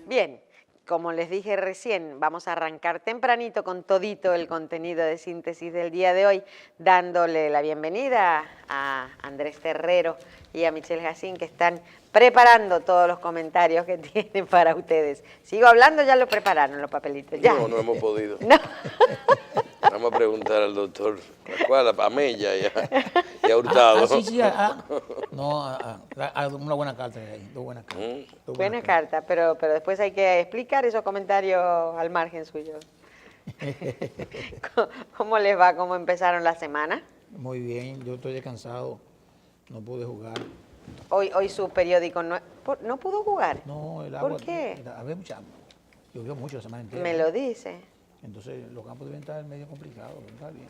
Bien, como les dije recién, vamos a arrancar tempranito con todito el contenido de síntesis del día de hoy, dándole la bienvenida a Andrés Terrero y a Michelle Jacín, que están preparando todos los comentarios que tienen para ustedes. ¿Sigo hablando? Ya lo prepararon los papelitos. ¿Ya? No, no hemos podido. No. Vamos a preguntar al doctor, ¿a cuál? A Mella y a Hurtado. Sí. No, una buena carta ahí, dos buenas cartas. Buena carta, pero después hay que explicar esos comentarios al margen suyo. ¿Cómo les va? ¿Cómo empezaron la semana? Muy bien, yo estoy descansado, no pude jugar. Hoy su periódico no pudo jugar. No, el agua. ¿Por qué? Había llovió mucho la semana entera. Me lo dice. Entonces los campos deben estar medio complicados, está bien.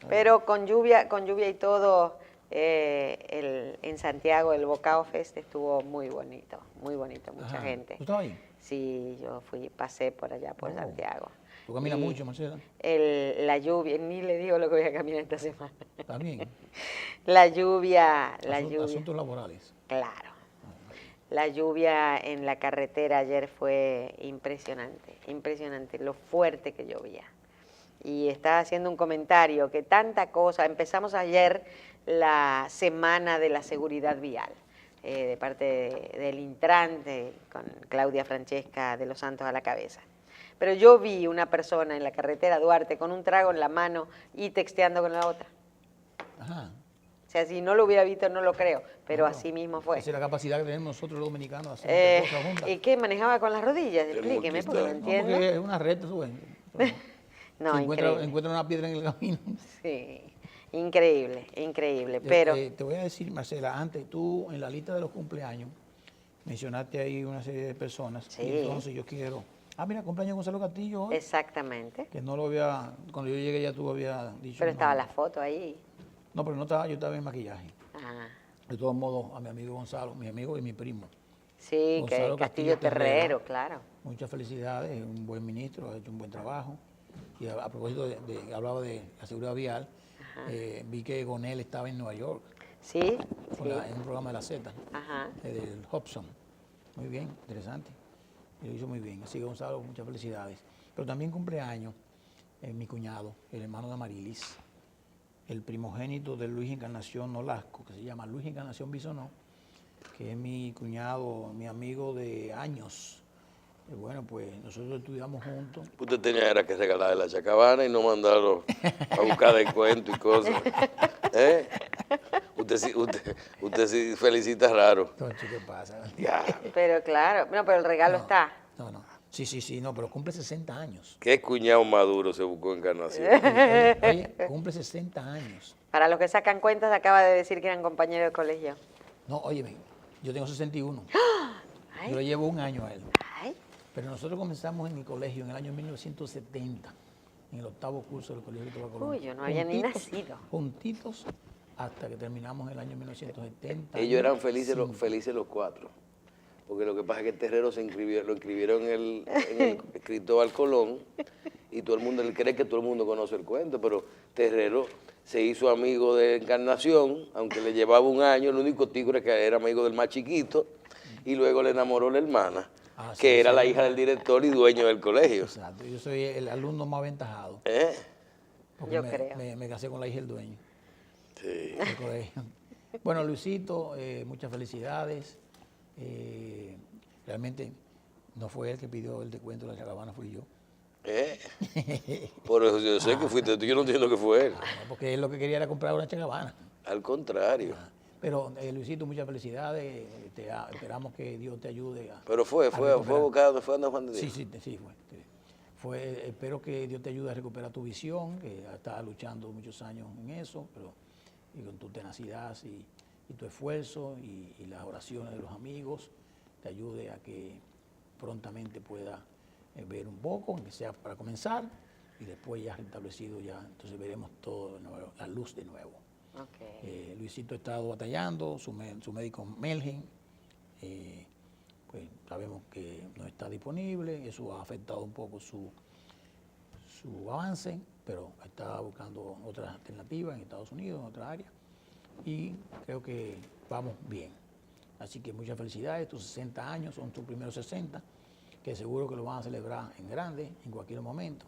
Pero con lluvia y todo, en Santiago el Bocao Fest estuvo muy bonito, mucha gente. ¿Tú estabas ahí? Sí, yo pasé por allá, por Santiago. ¿Tú caminas mucho, Marcela? La lluvia, ni le digo lo que voy a caminar esta semana. ¿Está bien? La lluvia. Asuntos laborales. Claro. La lluvia en la carretera ayer fue impresionante, lo fuerte que llovía. Y estaba haciendo un comentario que tanta cosa, empezamos ayer la semana de la seguridad vial, de parte del Intran, con Claudia Francesca de los Santos a la cabeza. Pero yo vi una persona en la carretera Duarte con un trago en la mano y texteando con la otra. Ajá. O sea, si no lo hubiera visto no lo creo, pero así mismo fue. Esa es la capacidad que tenemos nosotros los dominicanos de hacer cosas juntas. ¿Y qué? ¿Manejaba con las rodillas? Explíqueme, porque no entiendo. Porque es una red, tú ves. No, si increíble. encuentra una piedra en el camino. Sí, increíble, pero... Te voy a decir, Marcela, antes tú en la lista de los cumpleaños mencionaste ahí una serie de personas. Sí. Y entonces yo quiero... mira, cumpleaños Gonzalo Castillo hoy. Exactamente. Que no lo había... Cuando yo llegué ya tú habías dicho... Pero estaba la foto ahí. No, pero no estaba, yo estaba en maquillaje. Ah. De todos modos, a mi amigo Gonzalo, mi amigo y mi primo. Sí, Gonzalo que Castillo Terrero, claro. Muchas felicidades, es un buen ministro, ha hecho un buen trabajo. Y a propósito hablaba de la seguridad vial, vi que Gonel estaba en Nueva York. Sí. En un programa de la Z, del Hobson. Muy bien, interesante. Y lo hizo muy bien. Así que Gonzalo, muchas felicidades. Pero también cumpleaños mi cuñado, el hermano de Amarilis, el primogénito de Luis Encarnación Nolasco, que se llama Luis Encarnación Bisonó, que es mi cuñado, mi amigo de años. Bueno, pues nosotros estudiamos juntos. Usted tenía que regalarle la chacabana y no mandarlo a buscar descuento y cosas. Usted sí felicita raro. Entonces, ¿qué pasa? Ya. Pero claro, no, pero el regalo está. No. Sí, no, pero cumple 60 años. ¿Qué cuñado maduro se buscó Encarnación? Oye, cumple 60 años. Para los que sacan cuentas, acaba de decir que eran compañeros de colegio. No, óyeme, yo tengo 61. Yo le llevo un año a él. Ay. Pero nosotros comenzamos en el colegio en el año 1970, en el 8º curso del Colegio Cristóbal Colón. Uy, yo no había ni nacido. Juntitos hasta que terminamos en el año 1970. Ellos eran felices los cuatro. Porque lo que pasa es que Terrero lo inscribieron en el Cristóbal Colón y todo el mundo, él cree que todo el mundo conoce el cuento, pero Terrero se hizo amigo de Encarnación, aunque le llevaba un año, el único tigre que era amigo del más chiquito, y luego le enamoró la hermana, que era la hija del director y dueño del colegio. Exacto, yo soy el alumno más aventajado. Porque yo creo. Me casé con la hija del dueño. Sí. Del colegio. Bueno, Luisito, muchas felicidades. Realmente no fue él que pidió el descuento de la caravana, fui yo. Por eso yo sé que fuiste tú, yo no entiendo que fue él. Porque él lo que quería era comprar una caravana. Al contrario. Pero Luisito, muchas felicidades. Esperamos que Dios te ayude a... Pero fue abocado, fue Juan de Dios. Sí, fue. Espero que Dios te ayude a recuperar tu visión, que estás luchando muchos años en eso, pero y con tu tenacidad y tu esfuerzo y las oraciones de los amigos, te ayude a que prontamente pueda ver un poco, aunque sea para comenzar, y después ya restablecido ya, entonces veremos todo de nuevo, la luz de nuevo. Okay. Luisito ha estado batallando, su médico Melgen, pues sabemos que no está disponible, eso ha afectado un poco su avance, pero está buscando otras alternativas en Estados Unidos, en otra área, y creo que vamos bien. Así que muchas felicidades, tus 60 años son tus primeros 60, que seguro que lo van a celebrar en grande en cualquier momento.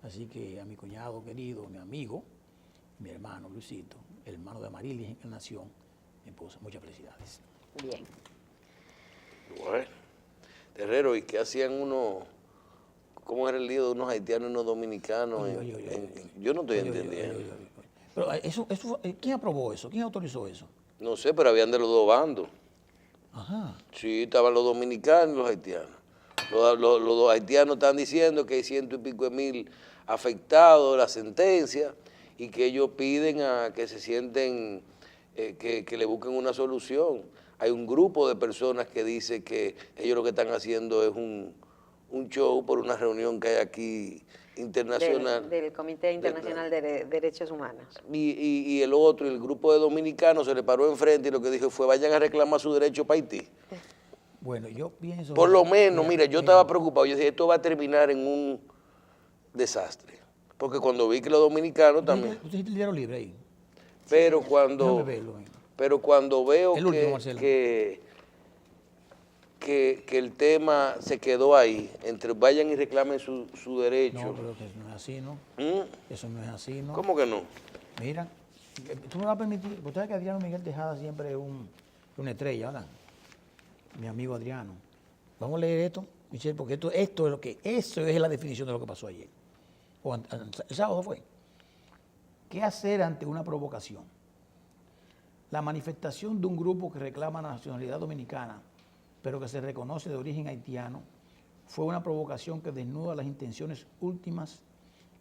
Así que a mi cuñado querido, mi amigo, mi hermano Luisito, el hermano de Amarilis Encarnación, mi esposa, muchas felicidades. Bien. Bueno, Terrero, ¿y qué hacían cómo era el lío de unos haitianos y unos dominicanos? Yo no estoy entendiendo. Pero ¿quién aprobó eso? ¿Quién autorizó eso? No sé, pero habían de los dos bandos. Ajá. Sí, estaban los dominicanos y los haitianos. Los haitianos están diciendo que hay 100 y pico de mil afectados de la sentencia y que ellos piden a que se sienten, que le busquen una solución. Hay un grupo de personas que dice que ellos lo que están haciendo es un show por una reunión que hay aquí internacional. Del Comité Internacional de Derechos Humanos. Y el otro, el grupo de dominicanos, se le paró enfrente y lo que dijo fue, vayan a reclamar su derecho para Haití. Bueno, yo pienso... Por lo menos, mira, yo estaba preocupado. Yo dije, esto va a terminar en un desastre. Porque cuando vi que los dominicanos también... ¿Usted el dinero libre ahí? Pero cuando veo que el tema se quedó ahí, entre vayan y reclamen su derecho. No, pero que eso no es así, ¿no? Eso no es así, ¿no? ¿Cómo que no? Mira, tú me vas a permitir, porque sabes que Adriano Miguel Tejada siempre es una estrella, ¿verdad? Mi amigo Adriano. Vamos a leer esto, Michelle, porque eso es la definición de lo que pasó ayer. El sábado fue. ¿Qué hacer ante una provocación? La manifestación de un grupo que reclama la nacionalidad dominicana, pero que se reconoce de origen haitiano, fue una provocación que desnuda las intenciones últimas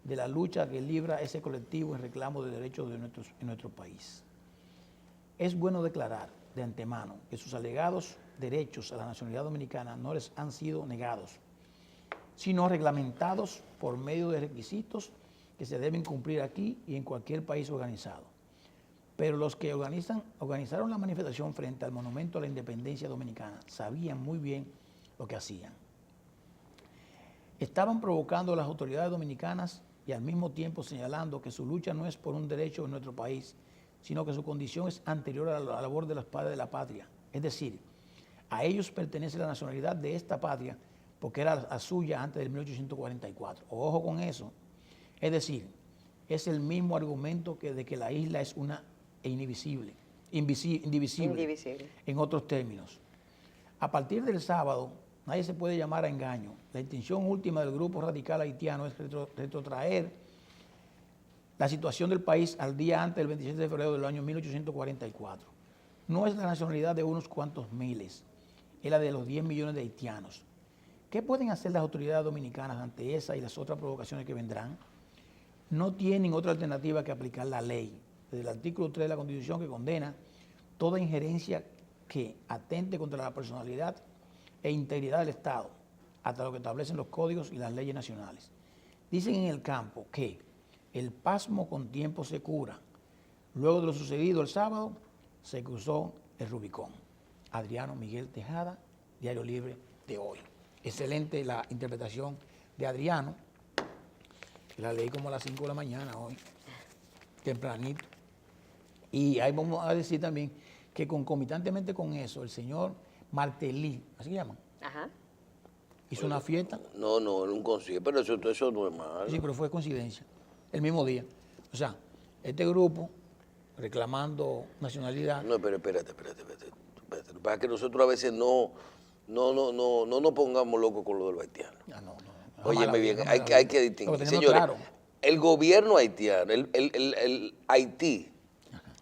de la lucha que libra ese colectivo en reclamo de derechos en nuestro país. Es bueno declarar de antemano que sus alegados derechos a la nacionalidad dominicana no les han sido negados, sino reglamentados por medio de requisitos que se deben cumplir aquí y en cualquier país organizado. Pero los que organizaron la manifestación frente al Monumento a la Independencia Dominicana sabían muy bien lo que hacían. Estaban provocando a las autoridades dominicanas y al mismo tiempo señalando que su lucha no es por un derecho en nuestro país, sino que su condición es anterior a la labor de los padres de la patria. Es decir, a ellos pertenece la nacionalidad de esta patria porque era la suya antes del 1844. Ojo con eso. Es decir, es el mismo argumento de que la isla es una indivisible. En otros términos. A partir del sábado, nadie se puede llamar a engaño. La intención última del grupo radical haitiano es retrotraer la situación del país al día antes del 27 de febrero del año 1844. No es la nacionalidad de unos cuantos miles, es la de los 10 millones de haitianos. ¿Qué pueden hacer las autoridades dominicanas ante esa y las otras provocaciones que vendrán? No tienen otra alternativa que aplicar la ley, desde el artículo 3 de la Constitución, que condena toda injerencia que atente contra la personalidad e integridad del Estado, hasta lo que establecen los códigos y las leyes nacionales. Dicen en el campo que el pasmo con tiempo se cura. Luego de lo sucedido el sábado, se cruzó el Rubicón. Adriano Miguel Tejada, Diario Libre de hoy. Excelente la interpretación de Adriano. La leí como a las 5 de la mañana hoy, tempranito. Y ahí vamos a decir también que concomitantemente con eso, el señor Martelly, ¿así se llama? Ajá. Hizo una fiesta. No, en un concierto, pero eso no es malo. Sí, pero fue coincidencia, el mismo día. O sea, este grupo reclamando nacionalidad. No, pero espérate. Para que nosotros a veces no nos pongamos locos con lo de los haitianos. No. Óyeme bien, hay que distinguir. Señores, claro. El gobierno haitiano, el Haití,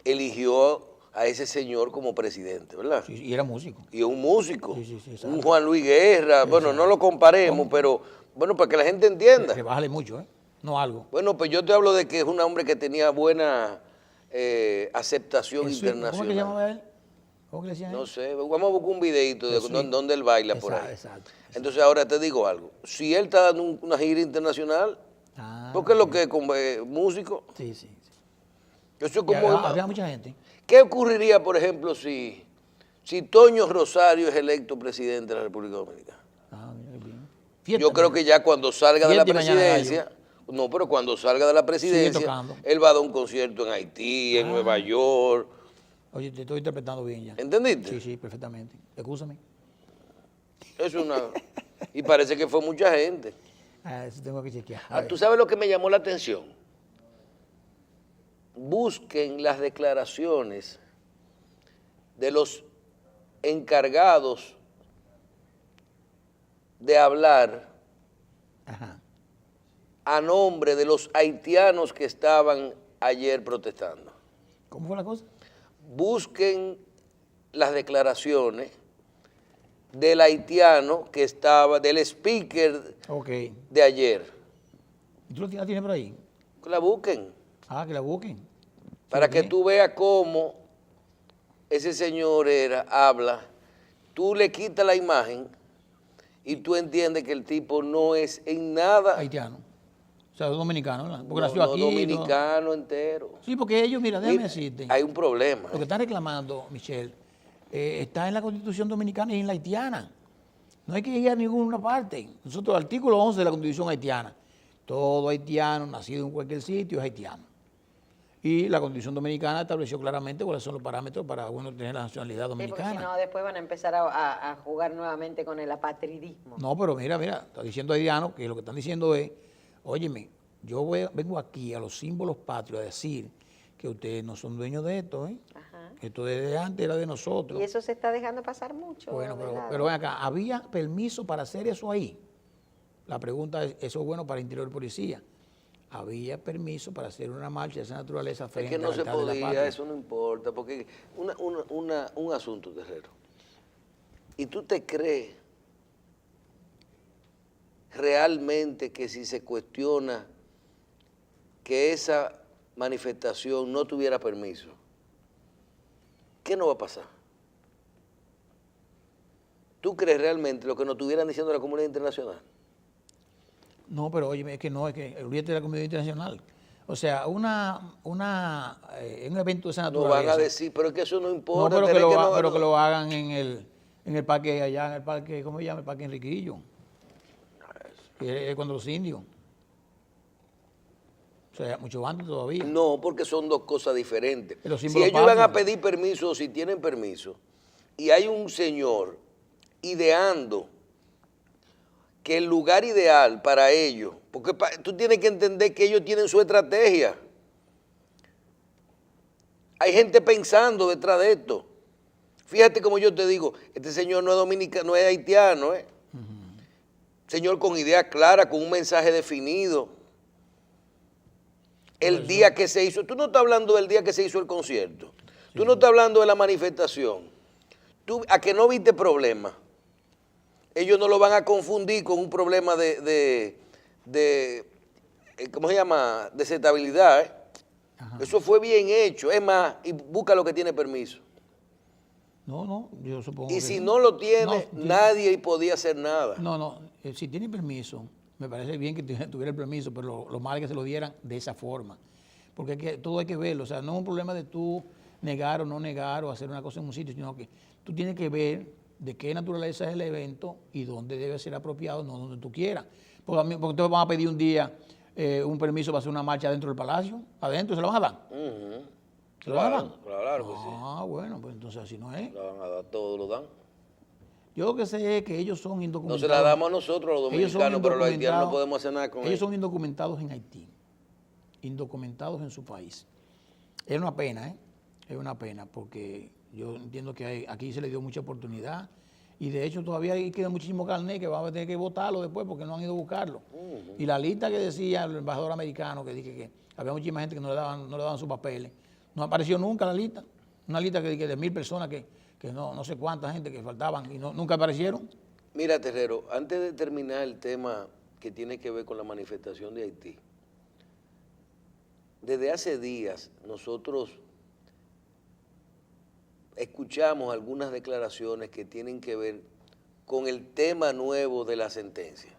eligió a ese señor como presidente, ¿verdad? Sí, y era músico. Y es un músico. Sí, un Juan Luis Guerra. Bueno, no lo comparemos, pero bueno, para que la gente entienda. Que bájale mucho, no algo. Bueno, pues yo te hablo de que es un hombre que tenía buena aceptación internacional. ¿Cómo que llamaba él? ¿Cómo que le decían? No sé, vamos a buscar un videito de donde él baila por ahí. Exacto. Entonces ahora te digo algo, si él está dando una gira internacional, porque es lo que es como músico. Sí. Eso es como había mucha gente. ¿Qué ocurriría, por ejemplo, si Toño Rosario es electo presidente de la República Dominicana? Mira bien. Yo creo que ya cuando salga de la presidencia, pero cuando salga de la presidencia, él va a dar un concierto en Haití, en Nueva York. Oye, te estoy interpretando bien ya. ¿Entendiste? Sí, perfectamente. Escúchame. Es una... Y parece que fue mucha gente. Eso tengo que chequear. ¿Tú sabes lo que me llamó la atención? Busquen las declaraciones de los encargados de hablar a nombre de los haitianos que estaban ayer protestando. ¿Cómo fue la cosa? Busquen las declaraciones del haitiano que estaba, del speaker de ayer. ¿Y tú la tienes por ahí? Que la busquen. Que la busquen. Para que tú veas cómo ese señor habla, tú le quitas la imagen y tú entiendes que el tipo no es en nada haitiano. O sea, dominicano, ¿verdad? Porque no, nació aquí. Dominicano entero. Sí, porque ellos, mira, déjame decirte. Hay un problema. Lo que están reclamando, Michelle, está en la Constitución Dominicana y en la haitiana. No hay que ir a ninguna parte. Nosotros, el artículo 11 de la Constitución haitiana, todo haitiano nacido en cualquier sitio es haitiano. Y la Constitución Dominicana estableció claramente cuáles son los parámetros para uno tener la nacionalidad dominicana. Sí, porque si no, después van a empezar a jugar nuevamente con el apatridismo. No, pero mira, está diciendo haitiano que lo que están diciendo es, óyeme, yo vengo aquí a los símbolos patrios a decir que ustedes no son dueños de esto, ¿eh? Ajá. Esto desde antes era de nosotros. Y eso se está dejando pasar mucho. Bueno, pero ven acá, ¿había permiso para hacer eso ahí? La pregunta es, ¿eso es bueno para el interior de policía? Había permiso para hacer una marcha de esa naturaleza frente a la altar de la patria. Es que no se podía, eso no importa, porque un asunto, Terrero. ¿Y tú te crees realmente que si se cuestiona que esa manifestación no tuviera permiso, qué no va a pasar? ¿Tú crees realmente lo que nos estuvieran diciendo la comunidad internacional? No, pero oye, es que olvídate de la comunidad internacional. O sea, un evento de esa naturaleza. No van a decir, pero es que eso no importa. No, pero que lo hagan en el parque allá, en el parque, ¿cómo se llama? El parque Enriquillo. Cuando los indios. O sea, mucho antes todavía. No, porque son dos cosas diferentes. Si ellos van a pedir permiso o si tienen permiso, y hay un señor ideando que el lugar ideal para ellos, porque tú tienes que entender que ellos tienen su estrategia. Hay gente pensando detrás de esto. Fíjate como yo te digo, este señor no es dominicano, no es haitiano, ¿eh? Señor con idea clara, con un mensaje definido. El día que se hizo, tú no estás hablando del día que se hizo el concierto, tú no estás hablando de la manifestación. Tú, ¿a que no viste problema? Ellos no lo van a confundir con un problema de ¿cómo se llama? Desestabilidad, ¿eh? Eso fue bien hecho. Es más, y busca lo que tiene permiso. No, yo supongo y que si no lo tiene, nadie podía hacer nada. No, si tiene permiso, me parece bien que tuviera el permiso, pero lo malo es que se lo dieran de esa forma. Porque todo hay que verlo. O sea, no es un problema de tú negar o no negar o hacer una cosa en un sitio, sino que tú tienes que ver de qué naturaleza es el evento y dónde debe ser apropiado, no donde tú quieras. Porque te van a pedir un día un permiso para hacer una marcha dentro del palacio, adentro, ¿se lo van a dar? ¿Se lo van a dar? Claro que sí. Bueno, pues entonces así no es. Lo van a dar, todo lo dan. Yo lo que sé es que ellos son indocumentados. No se la damos a nosotros, los dominicanos, pero los haitianos no podemos hacer nada con ellos. Ellos son indocumentados en Haití, indocumentados en su país. Es una pena, ¿eh? Es una pena, porque yo entiendo que aquí se le dio mucha oportunidad y de hecho todavía queda muchísimo carnet que van a tener que votarlo después porque no han ido a buscarlo. Y la lista que decía el embajador americano, que dije que había muchísima gente que no le daban sus papeles, no apareció nunca la lista. Una lista que de 1000 personas que no sé cuánta gente que faltaban y nunca aparecieron. Mira, Terrero, antes de terminar el tema que tiene que ver con la manifestación de Haití, desde hace días nosotros escuchamos algunas declaraciones que tienen que ver con el tema nuevo de la sentencia.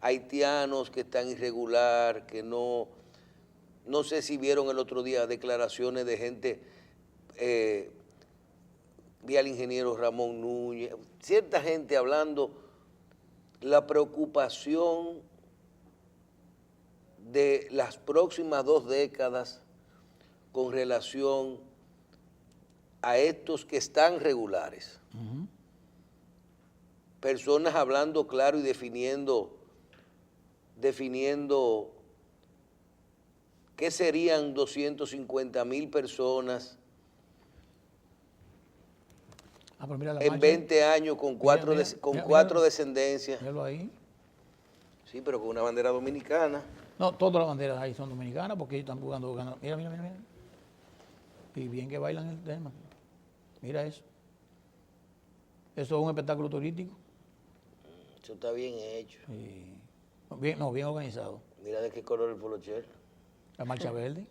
Haitianos que están irregular, que no sé si vieron el otro día declaraciones de gente, vi al ingeniero Ramón Núñez, cierta gente hablando la preocupación de las próximas 2 décadas con relación a estos que están regulares. personas hablando claro y definiendo qué serían 250,000 personas pero mira la en marcha. 20 años con cuatro descendencias. Míralo ahí. Sí, pero con una bandera dominicana. No, todas las banderas ahí son dominicanas porque ellos están jugando. Mira, mira, mira, mira. Y bien que bailan el tema. Mira eso. Eso es un espectáculo turístico. Eso está bien hecho. Y bien organizado. Mira de qué color el polocher. La marcha verde.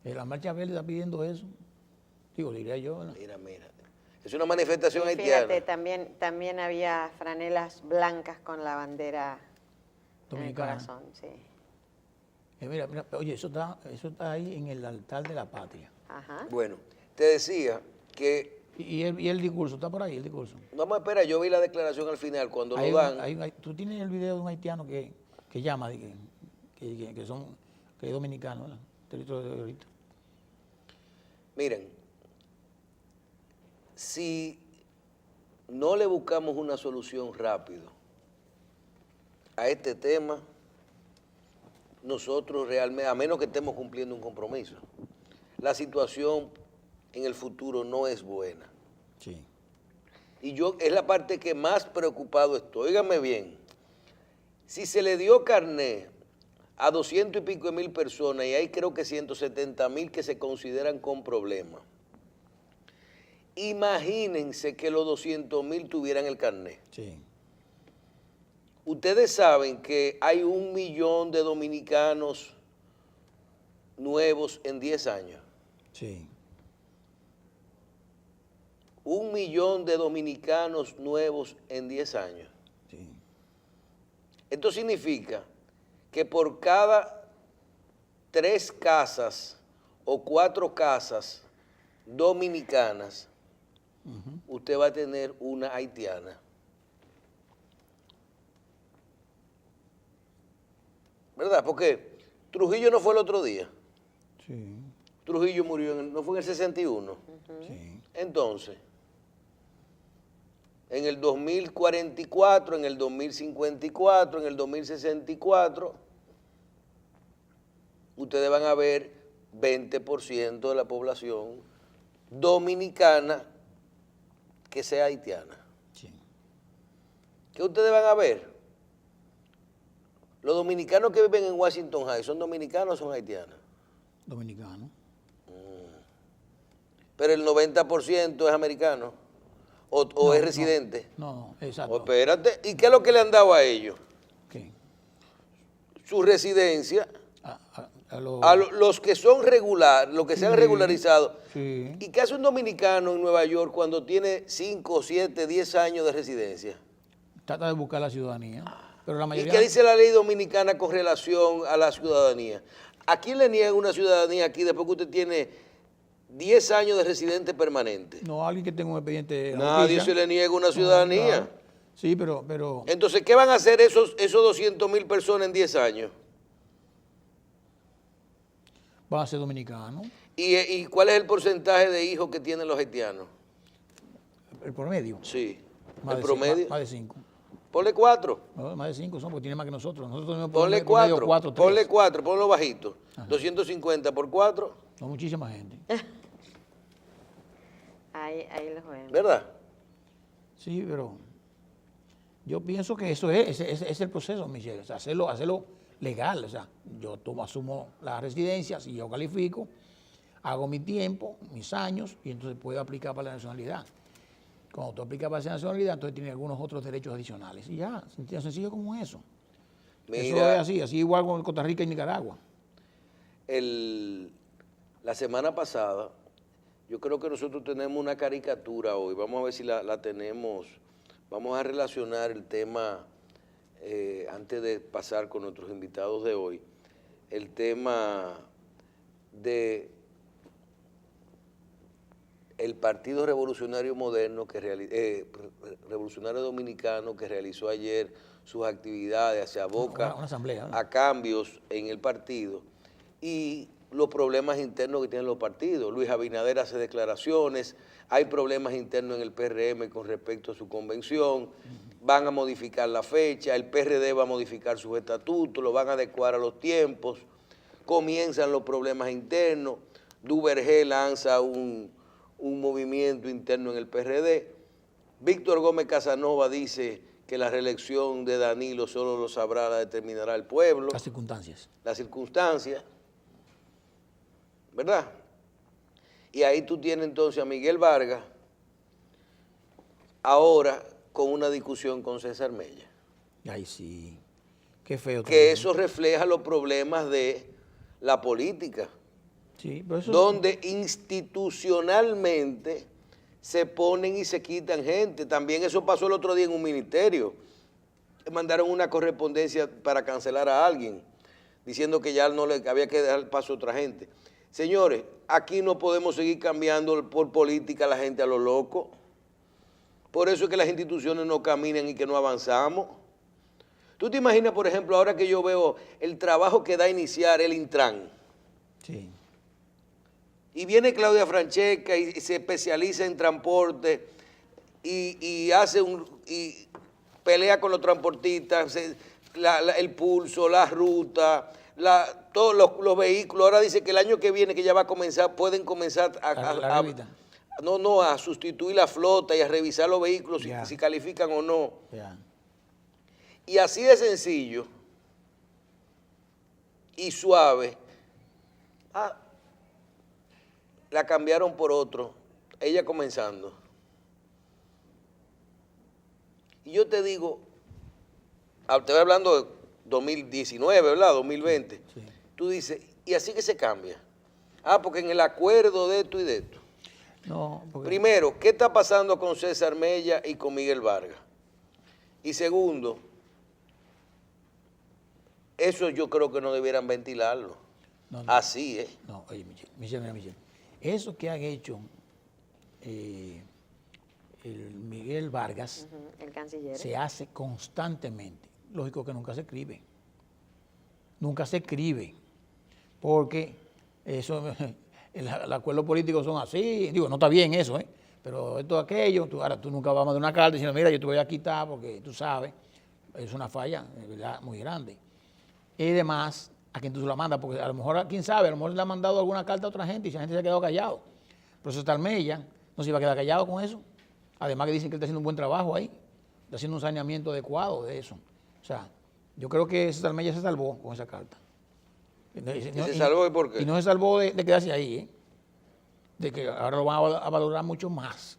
La marcha verde está pidiendo eso. Digo, diría yo, ¿no? Mira. Es una manifestación Y haitiana. fíjate, también había franelas blancas con la bandera Dominicana. en el corazón, sí. Mira, oye, eso está ahí en el altar de la patria. Ajá. Bueno, te decía que... Y el discurso, está por ahí el discurso. Vamos a esperar, yo vi la declaración al final, cuando lo dan... Tú tienes el video de un haitiano que llama, que es dominicano, ¿verdad? Territorio de ahorita. Miren, si no le buscamos una solución rápido a este tema, nosotros realmente, a menos que estemos cumpliendo un compromiso, la situación en el futuro no es buena. Sí. Y yo, es la parte que más preocupado estoy. Óigame bien, si se le dio carné a 200 y pico de mil personas y hay creo que 170,000 que se consideran con problemas, imagínense que los 200,000 tuvieran el carné. Sí. Ustedes saben que hay 1 millón de dominicanos nuevos en 10 años. Sí. 1 millón de dominicanos nuevos en 10 años. Sí. Esto significa que por cada 3 casas o 4 casas dominicanas, usted va a tener una haitiana. ¿Verdad? Porque Trujillo no fue el otro día. Sí. Trujillo murió, no fue en el 61. Sí. Entonces, en el 2044, en el 2054, en el 2064, ustedes van a ver 20% de la población dominicana que sea haitiana. Sí. ¿Qué ustedes van a ver? Los dominicanos que viven en Washington High, ¿son dominicanos o son haitianos? Dominicano. Pero el 90% es americano o es residente. No, exacto. O espérate, ¿y qué es lo que le han dado a ellos? ¿Qué? Su residencia. A Los que son regular, los que se han regularizado. Sí. ¿Y qué hace un dominicano en Nueva York cuando tiene 5, 7, 10 años de residencia? Trata de buscar la ciudadanía. Pero la ¿Y mayoría... qué dice la ley dominicana con relación a la ciudadanía? ¿A quién le niegan una ciudadanía aquí después que usted tiene 10 años de residente permanente? No, alguien que tenga un expediente de Nadie justicia. se le niega una ciudadanía. Claro. Sí, pero... Entonces, ¿qué van a hacer esos 200,000 personas en 10 años? Van a ser dominicanos. ¿Y cuál es el porcentaje de hijos que tienen los haitianos? ¿El promedio? Sí. Más ¿El de promedio? Más de 5. Ponle 4. No, más de 5 son, porque tiene más que nosotros. Nosotros tenemos Ponle promedio 4. 4, 3. Ponle 4, ponlo bajito. 250 por 4. No, muchísima gente. Ahí los vemos. ¿Verdad? Sí, pero yo pienso que eso es el proceso, Michelle. O sea, hacerlo legal. O sea, yo asumo la residencia, si yo califico, hago mi tiempo, mis años, y entonces puedo aplicar para la nacionalidad. Cuando tú aplicas para esa nacionalidad, entonces tienes algunos otros derechos adicionales. Y ya, tan sencillo como eso. Mira, Eso es así igual con Costa Rica y Nicaragua. La semana pasada, yo creo que nosotros tenemos una caricatura hoy, vamos a ver si la tenemos, vamos a relacionar el tema, antes de pasar con nuestros invitados de hoy, el tema de el Partido Revolucionario Moderno, Revolucionario Dominicano, que realizó ayer sus actividades, se aboca una asamblea, ¿no? a cambios en el partido, y los problemas internos que tienen los partidos. Luis Abinader hace declaraciones, hay problemas internos en el PRM con respecto a su convención, van a modificar la fecha, el PRD va a modificar sus estatutos, lo van a adecuar a los tiempos, comienzan los problemas internos, Duvergé lanza un movimiento interno en el PRD, Víctor Gómez Casanova dice que la reelección de Danilo solo lo sabrá, la determinará el pueblo. Las circunstancias. Las circunstancias, ¿verdad? Y ahí tú tienes entonces a Miguel Vargas, ahora con una discusión con César Mella. Ay, sí. Qué feo. Que eso refleja los problemas de la política. Sí, pero eso... Donde institucionalmente se ponen y se quitan gente. También eso pasó el otro día en un ministerio. Mandaron una correspondencia para cancelar a alguien, diciendo que ya no le había que dar paso a otra gente. Señores, aquí no podemos seguir cambiando por política a la gente a lo loco. Por eso es que las instituciones no caminan y que no avanzamos. ¿Tú te imaginas, por ejemplo, ahora que yo veo el trabajo que da a iniciar el Intran? Sí. Y viene Claudia Francesca y se especializa en transporte y hace y pelea con los transportistas, el pulso, la ruta, todos los vehículos. Ahora dice que el año que viene, que ya va a comenzar, pueden comenzar a sustituir la flota y a revisar los vehículos si califican o no. Y así de sencillo y suave, la cambiaron por otro, ella comenzando. Y yo te digo, te voy hablando de 2019, ¿verdad? 2020. Sí. Tú dices, ¿y así que se cambia? Porque en el acuerdo de esto y de esto. No, porque... Primero, ¿qué está pasando con César Mella y con Miguel Vargas? Y segundo, eso yo creo que no debieran ventilarlo. No. Así es. No, oye, Michelle. Eso que han hecho el Miguel Vargas, el canciller, se hace constantemente. Lógico que nunca se escribe. Nunca se escribe. Porque eso, el acuerdo político son así. Digo, no está bien eso, pero esto, aquello, ahora tú nunca vas a mandar una carta diciendo, mira, yo te voy a quitar porque tú sabes, es una falla, de verdad, muy grande. Y además, a quien tú se la mandas, porque a lo mejor, quién sabe, a lo mejor le ha mandado alguna carta a otra gente y esa gente se ha quedado callado. Pero César Mella no se iba a quedar callado con eso. Además que dicen que él está haciendo un buen trabajo ahí, está haciendo un saneamiento adecuado de eso. O sea, yo creo que César Mella se salvó con esa carta. ¿Y se salvó por qué? Y no se salvó de quedarse ahí, de que ahora lo van a valorar mucho más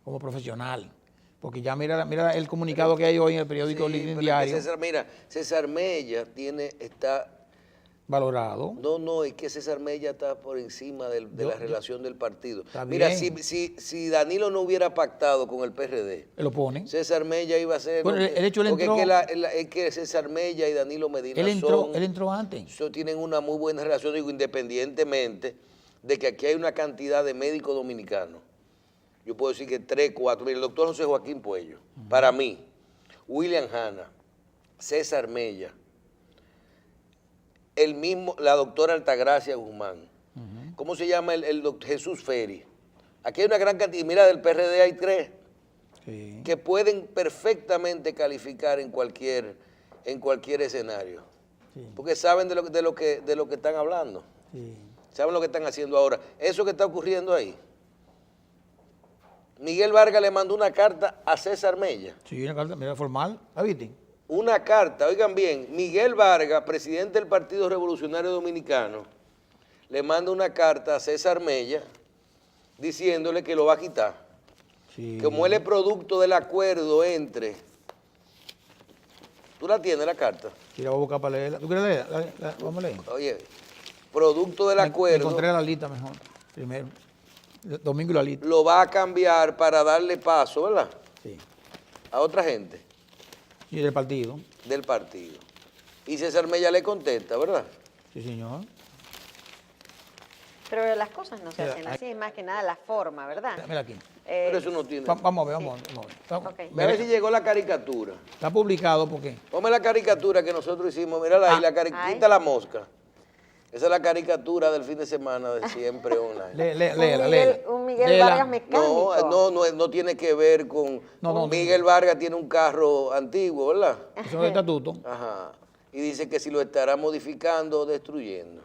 como profesional. Porque ya mira el comunicado que hay hoy en el periódico Diario. César Mella está valorado. No, es que César Mella está por encima de la relación del partido. Mira, si Danilo no hubiera pactado con el PRD, lo pone. César Mella iba a ser... Bueno, él entró... Es que César Mella y Danilo Medina él entró antes. Tienen una muy buena relación, digo, independientemente de que aquí hay una cantidad de médicos dominicanos. Yo puedo decir que 3, 4, mira, el doctor José Joaquín Puello, para mí, William Hanna, César Mella, la doctora Altagracia Guzmán, ¿cómo se llama el doctor Jesús Feri? Aquí hay una gran cantidad, mira, del PRD hay 3, que pueden perfectamente calificar en cualquier escenario, porque saben de lo que están hablando, saben lo que están haciendo ahora. Eso que está ocurriendo ahí, Miguel Vargas le mandó una carta a César Mella. Sí, una carta, mira, formal, ¿la viste? Una carta, oigan bien, Miguel Vargas, presidente del Partido Revolucionario Dominicano, le manda una carta a César Mella diciéndole que lo va a quitar. Sí. Como él es producto del acuerdo entre... ¿Tú la tienes, la carta? Sí, la voy a buscar para leerla. ¿Tú quieres leerla? Vamos a leer. Oye, producto del acuerdo... Encontré la lista mejor, primero. Domingo y la lista. Lo va a cambiar para darle paso, ¿verdad? Sí. A otra gente. Y del partido. Del partido. Y César Mella le contesta, ¿verdad? Sí, señor. Pero las cosas no se hacen así, es más que nada la forma, ¿verdad? Mira aquí. Pero eso no tiene... Vamos a ver. Okay. A ver si llegó la caricatura. Está publicado, ¿por qué? Ponme la caricatura que nosotros hicimos, mírala ahí, quita la mosca. Esa es la caricatura del fin de semana de Siempre Online. Léela. Un Miguel Vargas mecánico. No tiene que ver con... Miguel Vargas tiene un carro antiguo, ¿verdad? Eso es el estatuto. Ajá. Y dice que si lo estará modificando o destruyendo.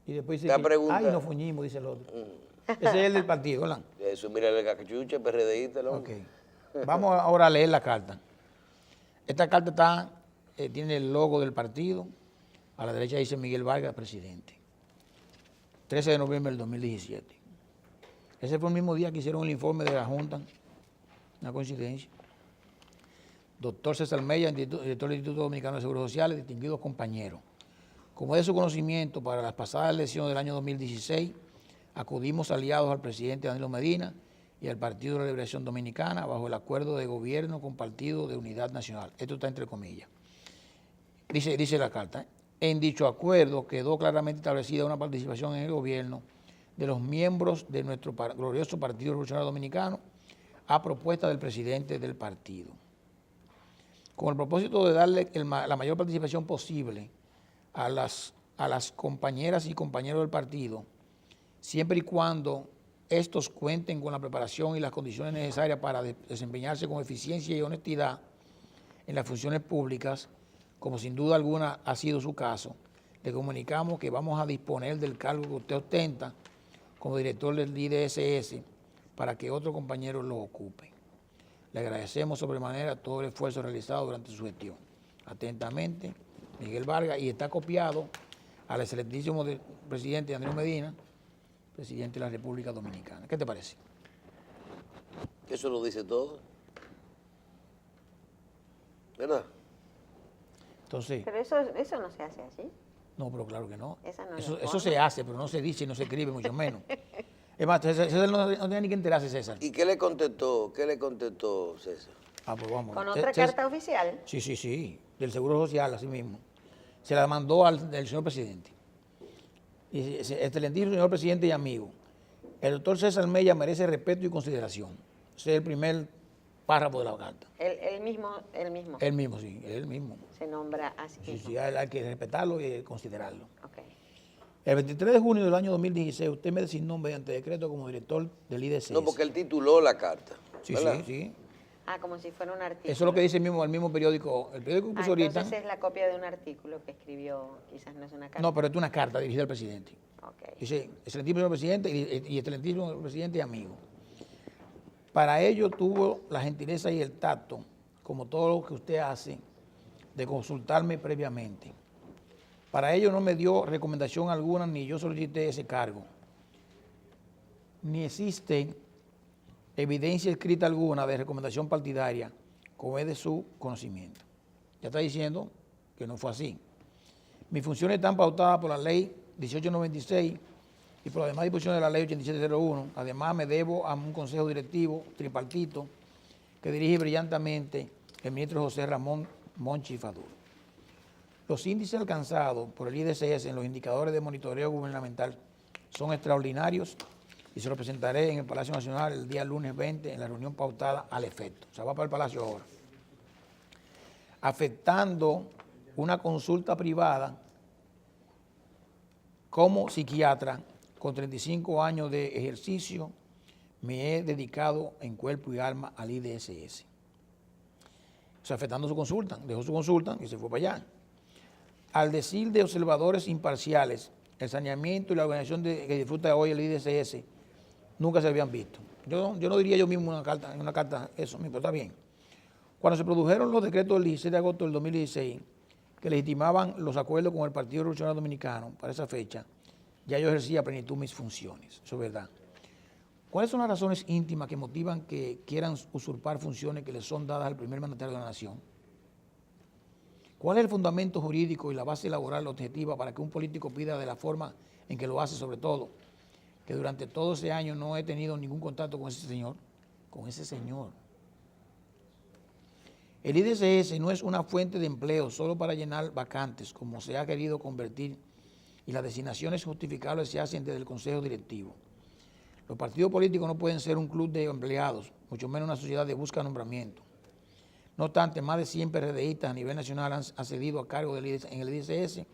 Y después dice ay, nos fuñimos, dice el otro. Ese es el del partido, ¿verdad? Eso, mira el cachucha, PRDista. Ok. Vamos ahora a leer la carta. Esta carta tiene el logo del partido. A la derecha dice Miguel Vargas, presidente. 13 de noviembre del 2017. Ese fue el mismo día que hicieron el informe de la Junta. Una coincidencia. Doctor César Mella, director del Instituto Dominicano de Seguros Sociales, distinguidos compañeros. Como es de su conocimiento, para las pasadas elecciones del año 2016, acudimos aliados al presidente Danilo Medina y al Partido de la Liberación Dominicana bajo el acuerdo de gobierno con Partido de Unidad Nacional. Esto está entre comillas. Dice la carta, en dicho acuerdo quedó claramente establecida una participación en el gobierno de los miembros de nuestro glorioso Partido Revolucionario Dominicano a propuesta del presidente del partido. Con el propósito de darle la mayor participación posible a las compañeras y compañeros del partido, siempre y cuando estos cuenten con la preparación y las condiciones necesarias para desempeñarse con eficiencia y honestidad en las funciones públicas, como sin duda alguna ha sido su caso, le comunicamos que vamos a disponer del cargo que usted ostenta como director del IDSS para que otro compañero lo ocupe. Le agradecemos sobremanera todo el esfuerzo realizado durante su gestión. Atentamente, Miguel Vargas, y está copiado al excelentísimo presidente Andrés Medina, presidente de la República Dominicana. ¿Qué te parece? Eso lo dice todo. ¿Verdad? Entonces, pero eso no se hace así. No, pero claro que no. Eso se hace, pero no se dice y no se escribe, mucho menos. Es más, César no tenía ni que enterarse, César. ¿Y qué le contestó César? Pues vamos. ¿Con otra carta oficial? Sí, del Seguro Social, así mismo. Se la mandó al señor presidente. Y excelentísimo señor presidente y amigo, el doctor César Mella merece respeto y consideración. Ese es el primer párrafo de la carta. Él mismo. Él mismo, sí, él mismo. Se nombra así. Sí, hay que respetarlo y considerarlo. Okay. El 23 de junio del año 2016, usted me designó mediante decreto como director del IDSS. No, porque él tituló la carta. Sí. Como si fuera un artículo. Eso es lo que dice el mismo periódico. El periódico que puso ahorita. Entonces es la copia de un artículo que escribió, quizás no es una carta. No, pero es una carta dirigida al presidente. Okay. Dice, excelentísimo señor presidente y excelentísimo señor presidente y amigo. Para ello tuvo la gentileza y el tacto, como todo lo que usted hace, de consultarme previamente. Para ello no me dio recomendación alguna, ni yo solicité ese cargo. Ni existe evidencia escrita alguna de recomendación partidaria, como es de su conocimiento. Ya está diciendo que no fue así. Mis funciones están pautadas por la ley 1896 y por las demás disposiciones de la ley 8701. Además, me debo a un consejo directivo tripartito que dirige brillantemente el ministro José Ramón Monchi Fadul. Los índices alcanzados por el IDSS en los indicadores de monitoreo gubernamental son extraordinarios y se lo presentaré en el Palacio Nacional el día lunes 20 en la reunión pautada al efecto. O sea, va para el Palacio ahora. Afectando una consulta privada como psiquiatra con 35 años de ejercicio, me he dedicado en cuerpo y alma al IDSS. O sea, afectando su consulta, dejó su consulta y se fue para allá. Al decir de observadores imparciales, el saneamiento y la organización que disfruta hoy el IDSS nunca se habían visto. Yo no diría yo mismo en una carta eso mismo, está bien. Cuando se produjeron los decretos del 16 de agosto del 2016, que legitimaban los acuerdos con el Partido Revolucionario Dominicano para esa fecha, ya yo ejercía a plenitud mis funciones, eso es verdad. ¿Cuáles son las razones íntimas que motivan que quieran usurpar funciones que les son dadas al primer mandatario de la nación? ¿Cuál es el fundamento jurídico y la base laboral objetiva para que un político pida de la forma en que lo hace, sobre todo, que durante todo ese año no he tenido ningún contacto con ese señor? Con ese señor. El IDSS no es una fuente de empleo solo para llenar vacantes, como se ha querido convertir, y las designaciones justificables se hacen desde el Consejo Directivo. Los partidos políticos no pueden ser un club de empleados, mucho menos una sociedad de busca de nombramiento. No obstante, más de 100 PRDistas a nivel nacional han accedido a cargo en el IDSS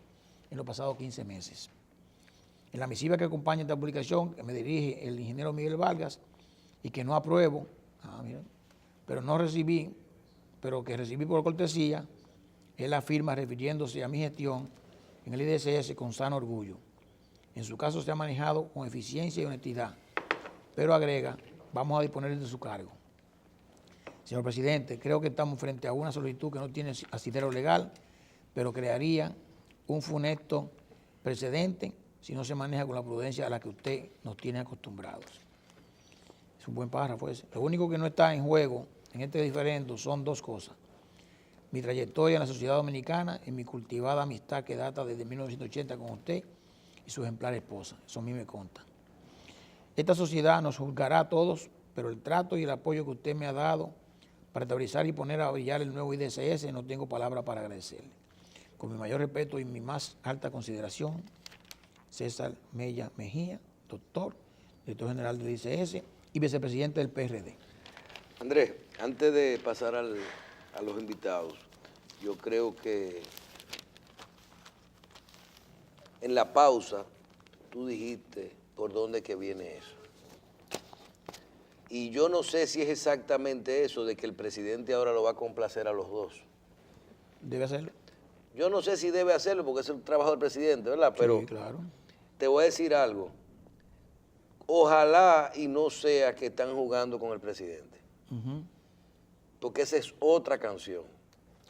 en los pasados 15 meses. En la misiva que acompaña esta publicación, que me dirige el ingeniero Miguel Vargas, y que no apruebo, pero que recibí por cortesía, él afirma refiriéndose a mi gestión en el IDCS con sano orgullo. En su caso se ha manejado con eficiencia y honestidad, pero agrega, vamos a disponer de su cargo. Señor presidente, creo que estamos frente a una solicitud que no tiene asidero legal, pero crearía un funesto precedente si no se maneja con la prudencia a la que usted nos tiene acostumbrados. Es un buen párrafo ese. Lo único que no está en juego en este diferendo son dos cosas. Mi trayectoria en la sociedad dominicana y mi cultivada amistad que data desde 1980 con usted y su ejemplar esposa. Eso a mí me consta. Esta sociedad nos juzgará a todos, pero el trato y el apoyo que usted me ha dado para estabilizar y poner a brillar el nuevo IDCS, no tengo palabra para agradecerle. Con mi mayor respeto y mi más alta consideración, César Mella Mejía, doctor, director general del IDCS y vicepresidente del PRD. Andrés, antes de pasar a los invitados, yo creo que en la pausa tú dijiste por dónde que viene eso. Y yo no sé si es exactamente eso de que el presidente ahora lo va a complacer a los dos. ¿Debe hacerlo? Yo no sé si debe hacerlo porque es el trabajo del presidente, ¿verdad? Pero sí, claro. Te voy a decir algo. Ojalá y no sea que están jugando con el presidente. Porque esa es otra canción.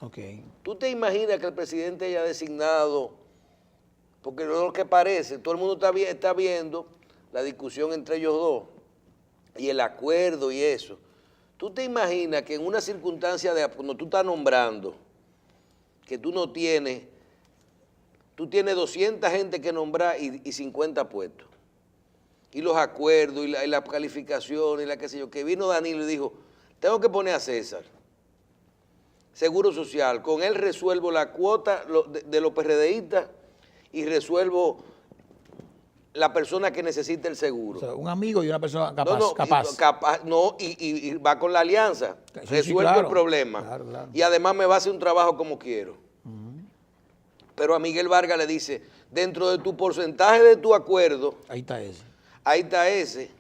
Okay. ¿Tú te imaginas que el presidente haya designado, porque lo que parece, todo el mundo está viendo la discusión entre ellos dos y el acuerdo y eso? ¿Tú te imaginas que en una circunstancia de cuando tú estás nombrando, que tú no tienes, tú tienes 200 gente que nombrar y 50 puestos? Y los acuerdos y la calificación y la qué sé yo, que vino Danilo y dijo, tengo que poner a César, Seguro Social, con él resuelvo la cuota de los PRDistas y resuelvo la persona que necesita el seguro. O sea, un amigo y una persona capaz. Y va con la alianza, Sí, resuelvo claro, el problema. Claro. Y además me va a hacer un trabajo como quiero. Pero a Miguel Vargas le dice, dentro de tu porcentaje de tu acuerdo, ahí está ese. Ahí está ese.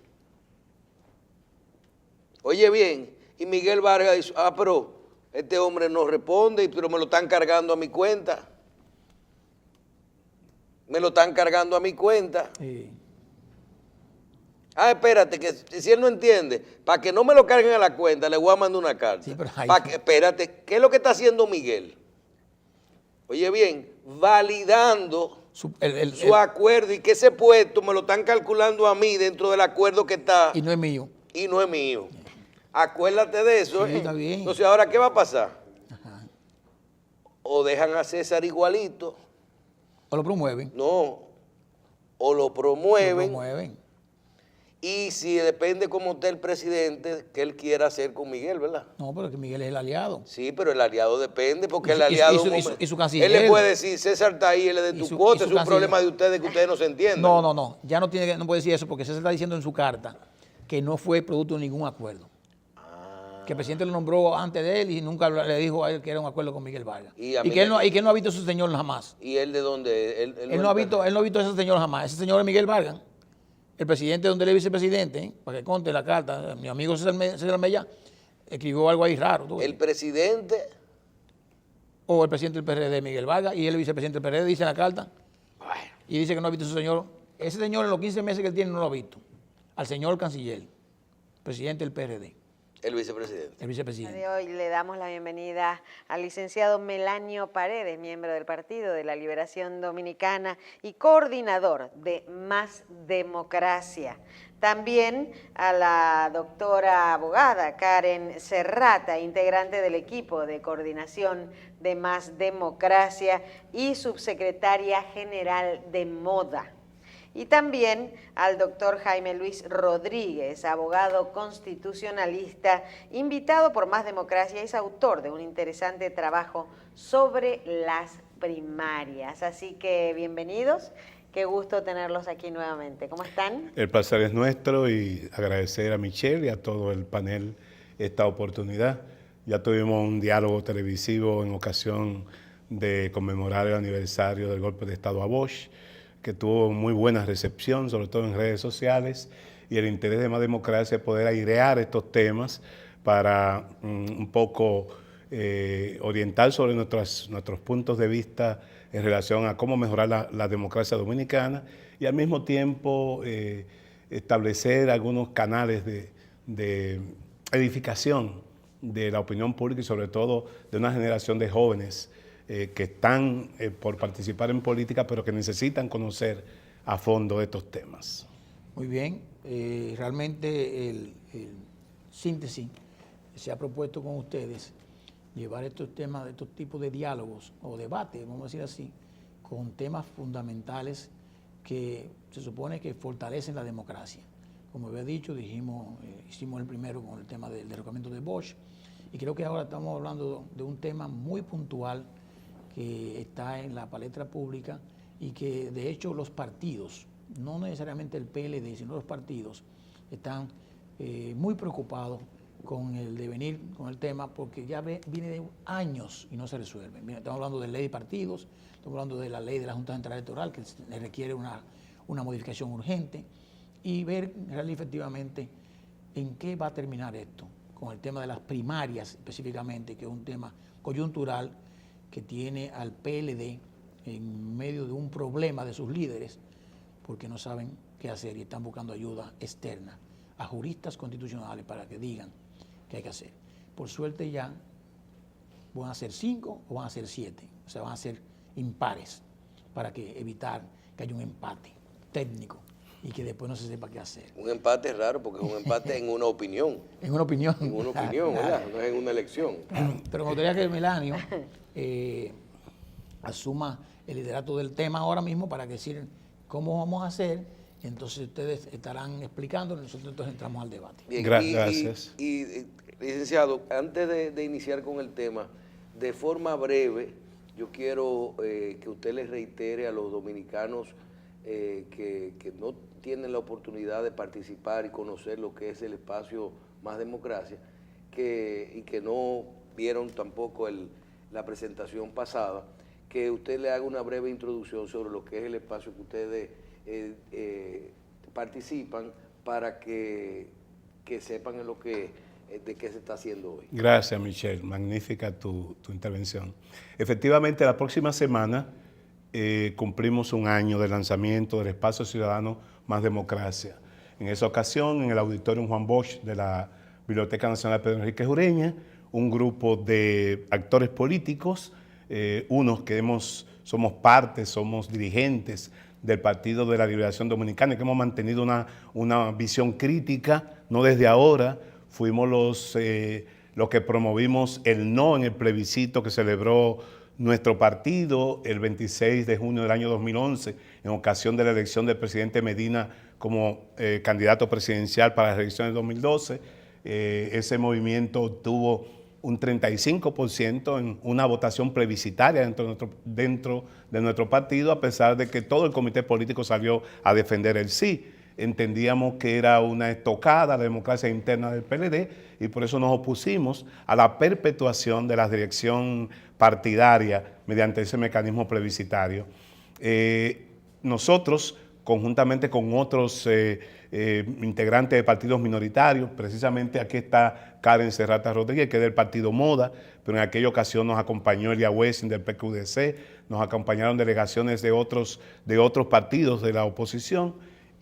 Oye bien, y Miguel Vargas dice, pero este hombre no responde, pero me lo están cargando a mi cuenta. Me lo están cargando a mi cuenta. Sí. Espérate, que si él no entiende, para que no me lo carguen a la cuenta, le voy a mandar una carta. Sí, pero espérate, ¿qué es lo que está haciendo Miguel? Oye bien, validando su acuerdo y que ese puesto me lo están calculando a mí dentro del acuerdo que está. Y no es mío. Y no es mío. Acuérdate de eso. Sí, está bien. Entonces, ¿ahora qué va a pasar? Ajá. O dejan a César igualito. O lo promueven. No. O lo promueven. Lo promueven. Y si depende como esté el presidente, que él quiera hacer con Miguel, ¿verdad? No, pero que Miguel es el aliado. Sí, pero el aliado depende, porque el aliado... Y su canciller. Él le puede decir, César está ahí, él es de tu cuota, es un problema de ustedes que ustedes no se entiendan. No. Ya no puede decir eso, porque César está diciendo en su carta que no fue producto de ningún acuerdo. Que el presidente lo nombró antes de él y nunca le dijo a él que era un acuerdo con Miguel Vargas. Y que él no ha visto a ese señor jamás. ¿Y él de dónde? Él no ha visto a ese señor jamás. Ese señor es Miguel Vargas. El presidente donde él es vicepresidente, para que conte la carta, mi amigo César Mella escribió algo ahí raro. ¿El presidente? O el presidente del PRD, Miguel Vargas, y el vicepresidente del PRD dice en la carta, y dice que no ha visto a ese señor. Ese señor en los 15 meses que él tiene no lo ha visto. Al señor canciller, presidente del PRD. El vicepresidente. El vicepresidente. Hoy le damos la bienvenida al licenciado Melanio Paredes, miembro del Partido de la Liberación Dominicana y coordinador de Más Democracia. También a la doctora abogada Karen Serrata, integrante del equipo de coordinación de Más Democracia y subsecretaria general de Moda. Y también al doctor Jaime Luis Rodríguez, abogado constitucionalista, invitado por Más Democracia, es autor de un interesante trabajo sobre las primarias. Así que bienvenidos, qué gusto tenerlos aquí nuevamente. ¿Cómo están? El placer es nuestro y agradecer a Michelle y a todo el panel esta oportunidad. Ya tuvimos un diálogo televisivo en ocasión de conmemorar el aniversario del golpe de Estado a Bosch, que tuvo muy buena recepción, sobre todo en redes sociales, y el interés de Más Democracia es poder airear estos temas para un poco orientar sobre nuestros puntos de vista en relación a cómo mejorar la democracia dominicana y al mismo tiempo establecer algunos canales de edificación de la opinión pública y sobre todo de una generación de jóvenes que están por participar en política, pero que necesitan conocer a fondo estos temas. Muy bien, realmente el síntesis se ha propuesto con ustedes llevar estos temas, estos tipos de diálogos o debates, vamos a decir así, con temas fundamentales que se supone que fortalecen la democracia. Como había dicho, hicimos el primero con el tema del derrocamiento de Bosch, y creo que ahora estamos hablando de un tema muy puntual que está en la palestra pública y que de hecho los partidos, no necesariamente el PLD, sino los partidos, están muy preocupados con el devenir, con el tema, porque ya viene de años y no se resuelve. Mira, estamos hablando de ley de partidos, estamos hablando de la ley de la Junta Central Electoral, que le requiere una modificación urgente, y ver efectivamente en qué va a terminar esto, con el tema de las primarias específicamente, que es un tema coyuntural que tiene al PLD en medio de un problema de sus líderes, porque no saben qué hacer y están buscando ayuda externa a juristas constitucionales para que digan qué hay que hacer. Por suerte ya van a ser 5 o van a ser 7, o sea, van a ser impares para evitar que haya un empate técnico y que después no se sepa qué hacer. Un empate es raro porque es un empate en una opinión. En una opinión. En una opinión, ¿verdad? No es en una elección. Pero me gustaría que Melanio asuma el liderato del tema ahora mismo para decir cómo vamos a hacer, y entonces ustedes estarán explicando, nosotros entonces entramos al debate. Bien, gracias. Licenciado, antes de iniciar con el tema, de forma breve, yo quiero que usted les reitere a los dominicanos que no tienen la oportunidad de participar y conocer lo que es el espacio Más Democracia, y que no vieron tampoco la presentación pasada, que usted le haga una breve introducción sobre lo que es el espacio que ustedes participan para que sepan de qué se está haciendo hoy. Gracias, Michelle. Magnífica tu intervención. Efectivamente, la próxima semana cumplimos un año del lanzamiento del Espacio Ciudadano Más Democracia. En esa ocasión, en el Auditorium Juan Bosch de la Biblioteca Nacional Pedro Enrique Ureña, un grupo de actores políticos, unos que somos parte, somos dirigentes del Partido de la Liberación Dominicana, que hemos mantenido una visión crítica, no desde ahora. Fuimos los que promovimos el no en el plebiscito que celebró nuestro partido el 26 de junio del año 2011, en ocasión de la elección del presidente Medina como candidato presidencial para las elecciones de 2012. Ese movimiento obtuvo un 35% en una votación plebiscitaria dentro de nuestro partido, a pesar de que todo el comité político salió a defender el sí. Entendíamos que era una estocada a la democracia interna del PLD y por eso nos opusimos a la perpetuación de la dirección partidaria mediante ese mecanismo plebiscitario. Nosotros, conjuntamente con otros integrantes de partidos minoritarios, precisamente aquí está Karen Serrata Rodríguez, que es del partido Moda, pero en aquella ocasión nos acompañó Elia Wessing del PQDC, nos acompañaron delegaciones de otros partidos de la oposición,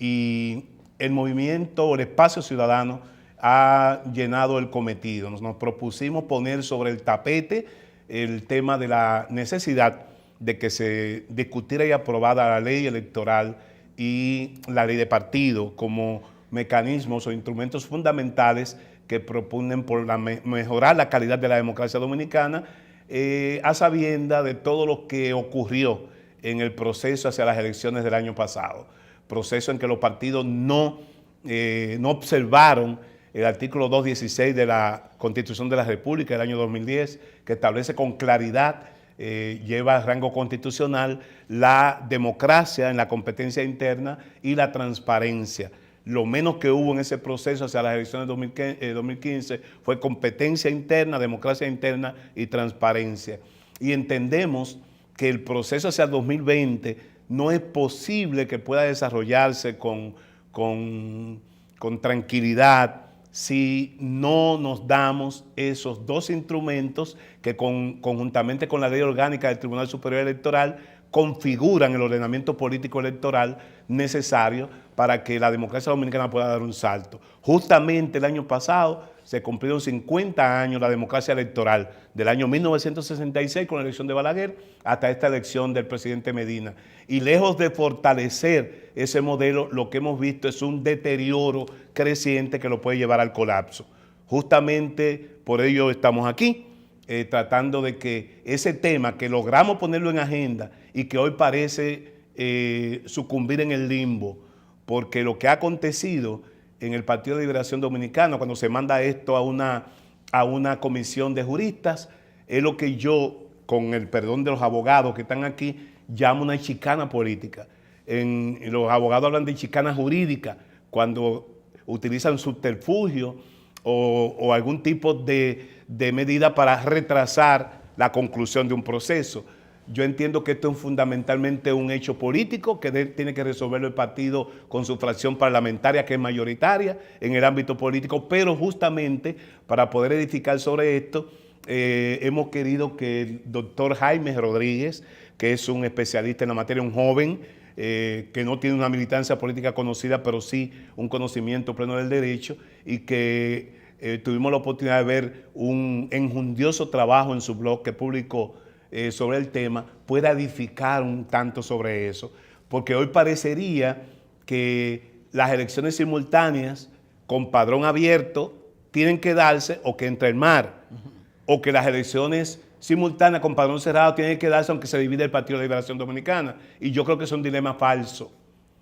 y el movimiento, el espacio ciudadano ha llenado el cometido. Nos propusimos poner sobre el tapete el tema de la necesidad de que se discutiera y aprobara la ley electoral y la ley de partido como mecanismos o instrumentos fundamentales que proponen por mejorar la calidad de la democracia dominicana, a sabienda de todo lo que ocurrió en el proceso hacia las elecciones del año pasado. Proceso en que los partidos no observaron el artículo 216 de la Constitución de la República del año 2010, que establece con claridad, lleva a rango constitucional, la democracia en la competencia interna y la transparencia. Lo menos que hubo en ese proceso hacia las elecciones de 2015 fue competencia interna, democracia interna y transparencia. y entendemos que el proceso hacia el 2020 no es posible que pueda desarrollarse con tranquilidad si no nos damos esos dos instrumentos que conjuntamente con la ley orgánica del Tribunal Superior Electoral configuran el ordenamiento político electoral necesario para que la democracia dominicana pueda dar un salto. Justamente el año pasado se cumplieron 50 años la democracia electoral, del año 1966 con la elección de Balaguer hasta esta elección del presidente Medina. Y lejos de fortalecer ese modelo, lo que hemos visto es un deterioro creciente que lo puede llevar al colapso. Justamente por ello estamos aquí, tratando de que ese tema que logramos ponerlo en agenda y que hoy parece sucumbir en el limbo, porque lo que ha acontecido en el Partido de Liberación Dominicana, cuando se manda esto a una comisión de juristas, es lo que yo, con el perdón de los abogados que están aquí, llamo una chicana política. Los abogados hablan de chicana jurídica cuando utilizan subterfugio o algún tipo de medida para retrasar la conclusión de un proceso. Yo entiendo que esto es fundamentalmente un hecho político que tiene que resolverlo el partido con su fracción parlamentaria, que es mayoritaria en el ámbito político, pero justamente para poder edificar sobre esto, hemos querido que el doctor Jaime Rodríguez, que es un especialista en la materia, un joven, que no tiene una militancia política conocida, pero sí un conocimiento pleno del derecho, y que tuvimos la oportunidad de ver un enjundioso trabajo en su blog que publicó sobre el tema, pueda edificar un tanto sobre eso, porque hoy parecería que las elecciones simultáneas con padrón abierto tienen que darse o que entre el mar, o que las elecciones simultáneas con padrón cerrado tienen que darse aunque se divide el Partido de Liberación Dominicana. Y yo creo que es un dilema falso.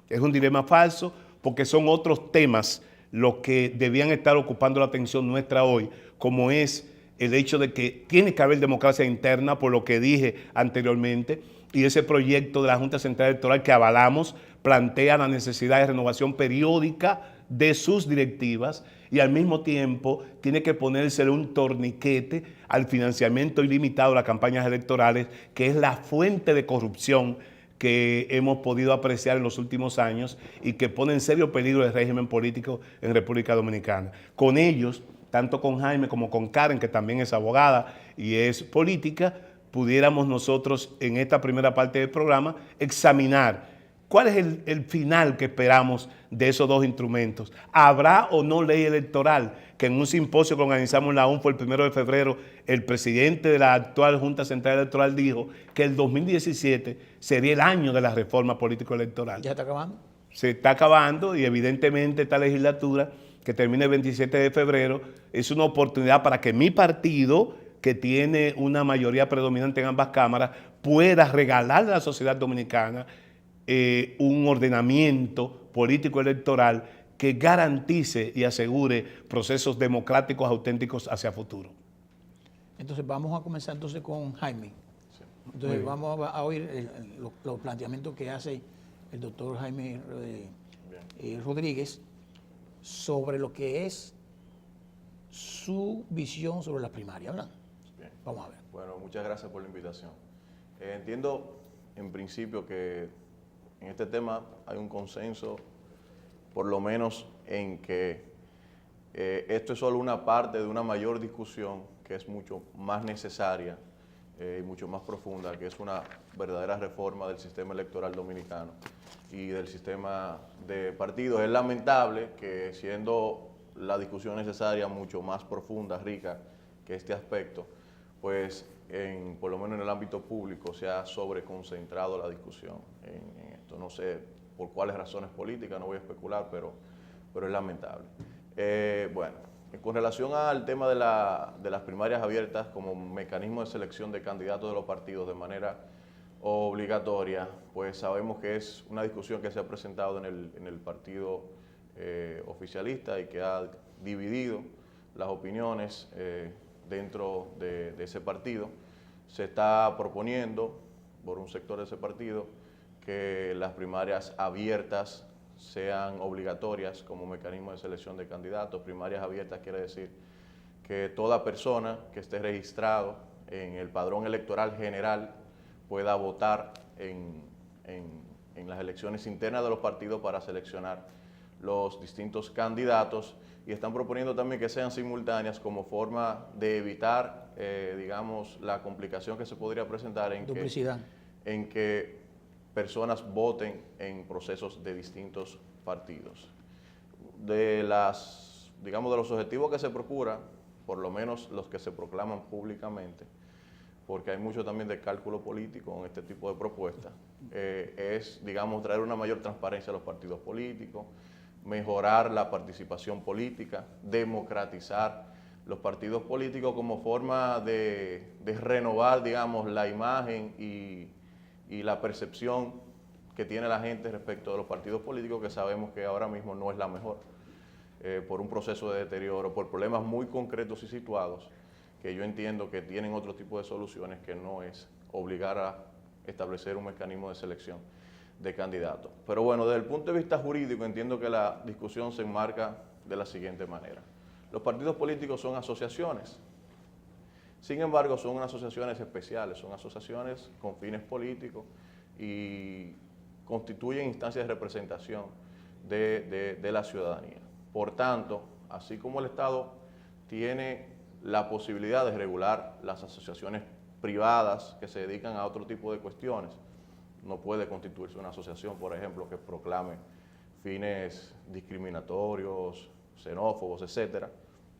Es un dilema falso porque son otros temas los que debían estar ocupando la atención nuestra hoy, como es el hecho de que tiene que haber democracia interna, por lo que dije anteriormente, y ese proyecto de la Junta Central Electoral que avalamos plantea la necesidad de renovación periódica de sus directivas y al mismo tiempo tiene que ponérsele un torniquete al financiamiento ilimitado de las campañas electorales, que es la fuente de corrupción que hemos podido apreciar en los últimos años y que pone en serio peligro el régimen político en República Dominicana. Con ellos, tanto con Jaime como con Karen, que también es abogada y es política, pudiéramos nosotros en esta primera parte del programa examinar cuál es el final que esperamos de esos dos instrumentos. ¿Habrá o no ley electoral? Que en un simposio que organizamos en la UNFO el 1 de febrero, el presidente de la actual Junta Central Electoral dijo que el 2017 sería el año de la reforma político-electoral. ¿Ya está acabando? Se está acabando y evidentemente esta legislatura que termina el 27 de febrero, es una oportunidad para que mi partido, que tiene una mayoría predominante en ambas cámaras, pueda regalarle a la sociedad dominicana un ordenamiento político electoral que garantice y asegure procesos democráticos auténticos hacia futuro. Entonces vamos a comenzar entonces con Jaime. Entonces vamos a oír los planteamientos que hace el doctor Jaime Rodríguez sobre lo que es su visión sobre la primaria, ¿verdad? Bien. Vamos a ver. Bueno, muchas gracias por la invitación. Entiendo en principio que en este tema hay un consenso, por lo menos en que esto es solo una parte de una mayor discusión que es mucho más necesaria y mucho más profunda, que es una verdadera reforma del sistema electoral dominicano y del sistema de partidos. Es lamentable que, siendo la discusión necesaria mucho más profunda, rica que este aspecto, pues por lo menos en el ámbito público se ha sobreconcentrado la discusión en esto. No sé por cuáles razones políticas, no voy a especular, pero es lamentable. Bueno, con relación al tema de las primarias abiertas como mecanismo de selección de candidatos de los partidos de manera obligatoria, pues sabemos que es una discusión que se ha presentado en el partido oficialista y que ha dividido las opiniones dentro de ese partido. Se está proponiendo por un sector de ese partido que las primarias abiertas sean obligatorias como mecanismo de selección de candidatos. Primarias abiertas quiere decir que toda persona que esté registrado en el padrón electoral general pueda votar en las elecciones internas de los partidos para seleccionar los distintos candidatos, y están proponiendo también que sean simultáneas como forma de evitar, digamos, la complicación que se podría presentar en que personas voten en procesos de distintos partidos. De los objetivos que se procura, por lo menos los que se proclaman públicamente, porque hay mucho también de cálculo político en este tipo de propuestas, es, digamos, traer una mayor transparencia a los partidos políticos, mejorar la participación política, democratizar los partidos políticos como forma de renovar, digamos, la imagen y la percepción que tiene la gente respecto de los partidos políticos, que sabemos que ahora mismo no es la mejor, por un proceso de deterioro, por problemas muy concretos y situados, que yo entiendo que tienen otro tipo de soluciones, que no es obligar a establecer un mecanismo de selección de candidatos. Pero bueno, desde el punto de vista jurídico entiendo que la discusión se enmarca de la siguiente manera. Los partidos políticos son asociaciones, sin embargo son unas asociaciones especiales, son asociaciones con fines políticos y constituyen instancias de representación de la ciudadanía. Por tanto, así como el Estado tiene la posibilidad de regular las asociaciones privadas que se dedican a otro tipo de cuestiones, no puede constituirse una asociación, por ejemplo, que proclame fines discriminatorios, xenófobos, etcétera.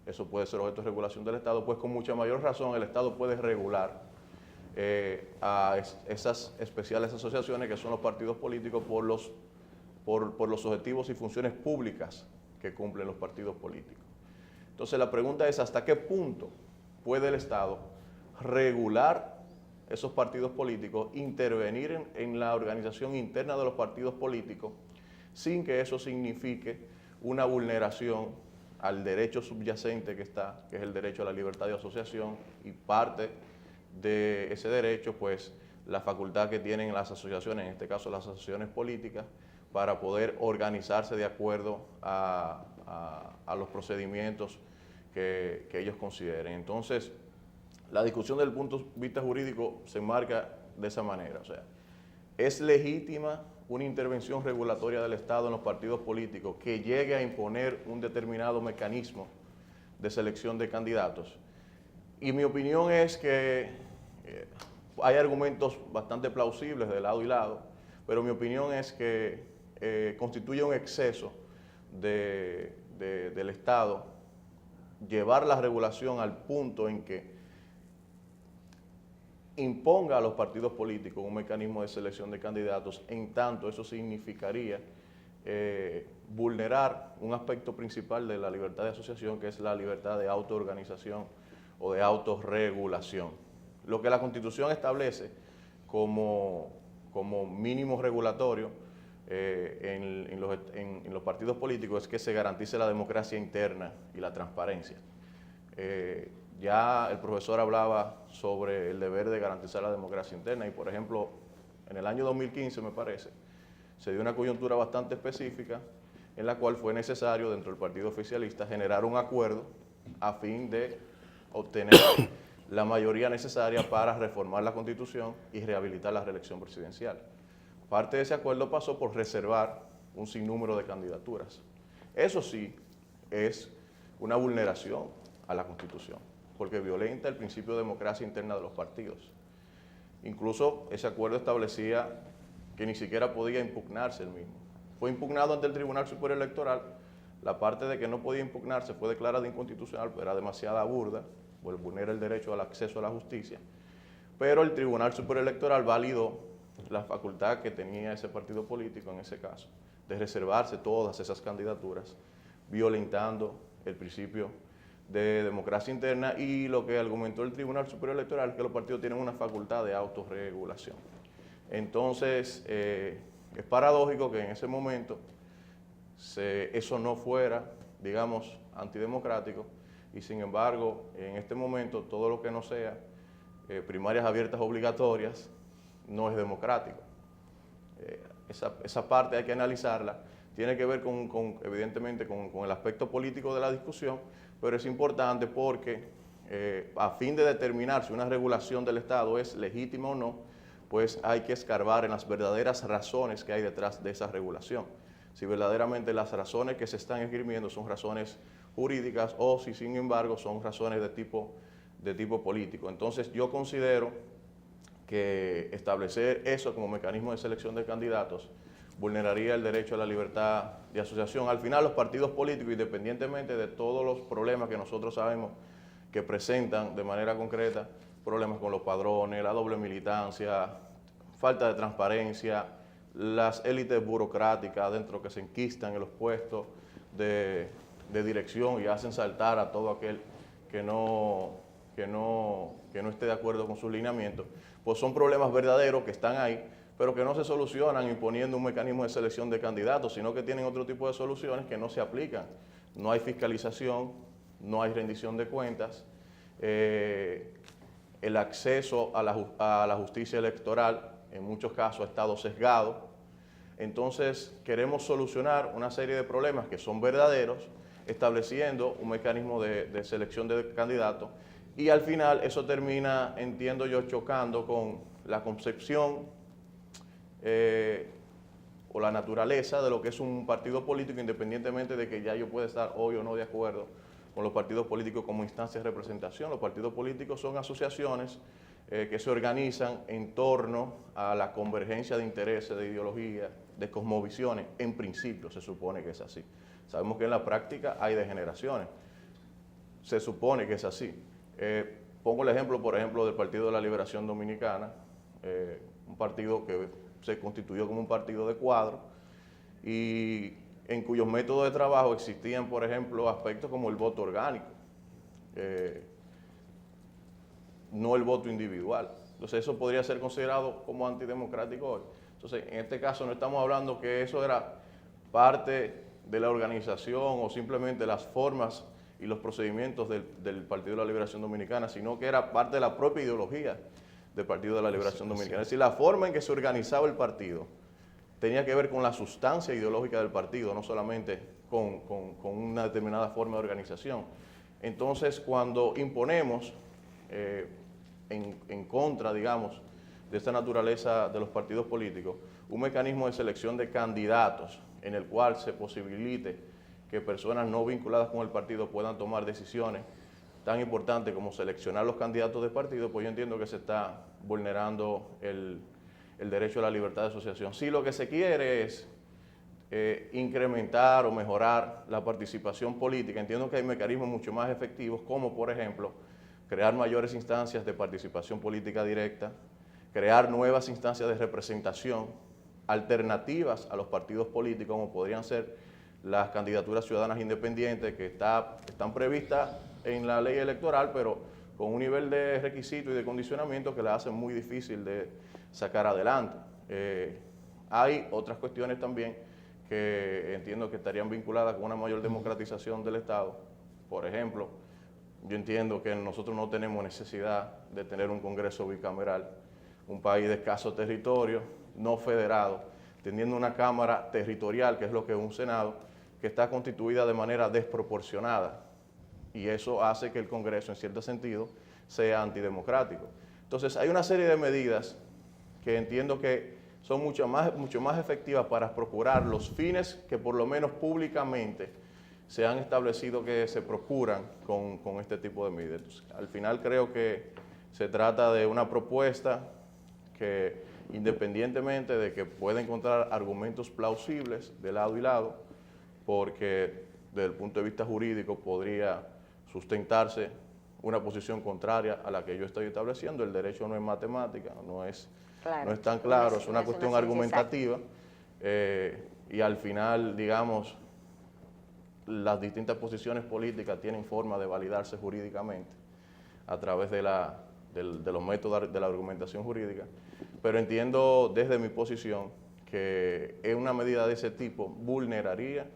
Eso puede ser objeto de regulación del Estado, pues con mucha mayor razón el Estado puede regular a esas especiales asociaciones que son los partidos políticos por los objetivos y funciones públicas que cumplen los partidos políticos. Entonces la pregunta es, ¿hasta qué punto puede el Estado regular esos partidos políticos, intervenir en la organización interna de los partidos políticos sin que eso signifique una vulneración al derecho subyacente que es el derecho a la libertad de asociación, y parte de ese derecho, pues, la facultad que tienen las asociaciones, en este caso las asociaciones políticas, para poder organizarse de acuerdo a los procedimientos que ellos consideren? Entonces, la discusión desde el punto de vista jurídico se enmarca de esa manera. O sea, ¿es legítima una intervención regulatoria del Estado en los partidos políticos que llegue a imponer un determinado mecanismo de selección de candidatos? Y mi opinión es que hay argumentos bastante plausibles de lado y lado, pero mi opinión es que constituye un exceso del Estado llevar la regulación al punto en que imponga a los partidos políticos un mecanismo de selección de candidatos, en tanto eso significaría vulnerar un aspecto principal de la libertad de asociación, que es la libertad de autoorganización o de autorregulación. Lo que la Constitución establece como mínimo regulatorio en los partidos políticos es que se garantice la democracia interna y la transparencia. Ya el profesor hablaba sobre el deber de garantizar la democracia interna y, por ejemplo, en el año 2015, me parece, se dio una coyuntura bastante específica en la cual fue necesario, dentro del partido oficialista, generar un acuerdo a fin de obtener la mayoría necesaria para reformar la Constitución y rehabilitar la reelección presidencial. Parte de ese acuerdo pasó por reservar un sinnúmero de candidaturas. Eso sí es una vulneración a la Constitución, porque violenta el principio de democracia interna de los partidos. Incluso ese acuerdo establecía que ni siquiera podía impugnarse el mismo. Fue impugnado ante el Tribunal Superior Electoral. La parte de que no podía impugnarse fue declarada inconstitucional, pero era demasiada burda, pues vulnera el derecho al acceso a la justicia. Pero el Tribunal Superior Electoral validó la facultad que tenía ese partido político, en ese caso, de reservarse todas esas candidaturas, violentando el principio de democracia interna, y lo que argumentó el Tribunal Superior Electoral es que los partidos tienen una facultad de autorregulación. Entonces, es paradójico que en ese momento eso no fuera, digamos, antidemocrático, y sin embargo, en este momento, todo lo que no sea primarias abiertas obligatorias no es democrático. Esa parte hay que analizarla. Tiene que ver evidentemente con el aspecto político de la discusión, pero es importante porque a fin de determinar si una regulación del Estado es legítima o no, pues hay que escarbar en las verdaderas razones que hay detrás de esa regulación. Si verdaderamente las razones que se están esgrimiendo son razones jurídicas o si sin embargo son razones de tipo político. Entonces yo considero que establecer eso como mecanismo de selección de candidatos vulneraría el derecho a la libertad de asociación. Al final los partidos políticos, independientemente de todos los problemas que nosotros sabemos que presentan de manera concreta, problemas con los padrones, la doble militancia, falta de transparencia, las élites burocráticas dentro que se enquistan en los puestos de dirección y hacen saltar a todo aquel que no esté de acuerdo con sus lineamientos, pues son problemas verdaderos que están ahí, pero que no se solucionan imponiendo un mecanismo de selección de candidatos, sino que tienen otro tipo de soluciones que no se aplican. No hay fiscalización, no hay rendición de cuentas, el acceso a la justicia electoral en muchos casos ha estado sesgado. Entonces queremos solucionar una serie de problemas que son verdaderos, estableciendo un mecanismo de selección de candidatos, y al final eso termina, entiendo yo, chocando con la concepción o la naturaleza de lo que es un partido político, independientemente de que ya yo pueda estar hoy o no de acuerdo con los partidos políticos como instancias de representación. Los partidos políticos son asociaciones que se organizan en torno a la convergencia de intereses, de ideologías, de cosmovisiones. En principio se supone que es así. Sabemos que en la práctica hay degeneraciones. Se supone que es así. Pongo el ejemplo, por ejemplo, del Partido de la Liberación Dominicana, un partido que se constituyó como un partido de cuadro y en cuyos métodos de trabajo existían, por ejemplo, aspectos como el voto orgánico, no el voto individual. Entonces eso podría ser considerado como antidemocrático hoy. Entonces en este caso no estamos hablando que eso era parte de la organización o simplemente las formas y los procedimientos del Partido de la Liberación Dominicana, sino que era parte de la propia ideología del Partido de la Liberación Dominicana. Es decir, la forma en que se organizaba el partido tenía que ver con la sustancia ideológica del partido, no solamente con una determinada forma de organización. Entonces, cuando imponemos en contra, digamos, de esta naturaleza de los partidos políticos, un mecanismo de selección de candidatos en el cual se posibilite que personas no vinculadas con el partido puedan tomar decisiones tan importantes como seleccionar los candidatos de partido, pues yo entiendo que se está vulnerando el derecho a la libertad de asociación. Si lo que se quiere es incrementar o mejorar la participación política, entiendo que hay mecanismos mucho más efectivos, como por ejemplo, crear mayores instancias de participación política directa, crear nuevas instancias de representación, alternativas a los partidos políticos, como podrían ser las candidaturas ciudadanas independientes que están previstas en la ley electoral, pero con un nivel de requisito y de condicionamiento que la hacen muy difícil de sacar adelante. Hay otras cuestiones también que entiendo que estarían vinculadas con una mayor democratización del Estado. Por ejemplo, yo entiendo que nosotros no tenemos necesidad de tener un Congreso bicameral, un país de escaso territorio, no federado, teniendo una Cámara territorial, que es lo que es un Senado, que está constituida de manera desproporcionada, y eso hace que el Congreso, en cierto sentido, sea antidemocrático. Entonces, hay una serie de medidas que entiendo que son mucho más efectivas para procurar los fines que por lo menos públicamente se han establecido que se procuran con este tipo de medidas. Entonces, al final creo que se trata de una propuesta que, independientemente de que pueda encontrar argumentos plausibles de lado y lado, porque desde el punto de vista jurídico podría sustentarse una posición contraria a la que yo estoy estableciendo. El derecho no es matemática, no es tan claro, es una cuestión argumentativa, y al final, digamos, las distintas posiciones políticas tienen forma de validarse jurídicamente a través de los métodos de la argumentación jurídica, pero entiendo desde mi posición que una medida de ese tipo vulneraría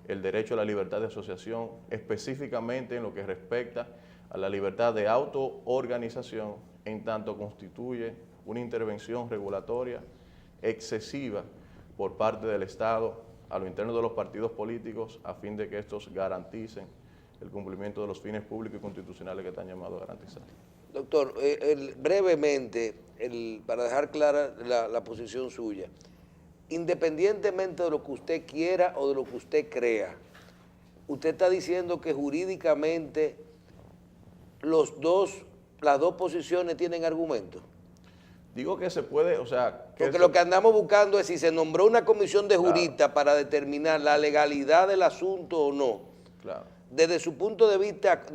el derecho a la libertad de asociación, específicamente en lo que respecta a la libertad de autoorganización, en tanto constituye una intervención regulatoria excesiva por parte del Estado a lo interno de los partidos políticos a fin de que estos garanticen el cumplimiento de los fines públicos y constitucionales que están llamados a garantizar. Doctor, brevemente, para dejar clara la posición suya, independientemente de lo que usted quiera o de lo que usted crea, usted está diciendo que jurídicamente las dos posiciones tienen argumentos. Digo que se puede, o sea... Porque lo que andamos buscando es si se nombró una comisión de juristas para determinar la legalidad del asunto o no. Claro. Desde su punto de vista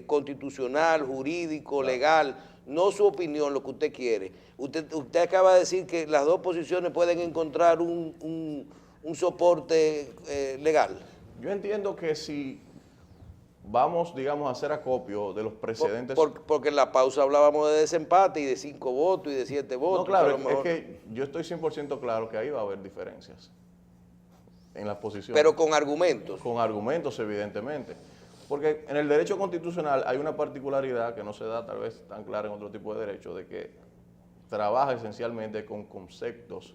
constitucional, jurídico, legal, no su opinión, lo que usted quiere. Usted acaba de decir que las dos posiciones pueden encontrar un soporte legal. Yo entiendo que si vamos, digamos, a hacer acopio de los precedentes... Porque en la pausa hablábamos de desempate y de 5 votos y de 7 votos. No, claro, es que yo estoy 100% claro que ahí va a haber diferencias en las posiciones. Pero con argumentos. Con argumentos, evidentemente. Porque en el derecho constitucional hay una particularidad que no se da tal vez tan clara en otro tipo de derecho, de que trabaja esencialmente con conceptos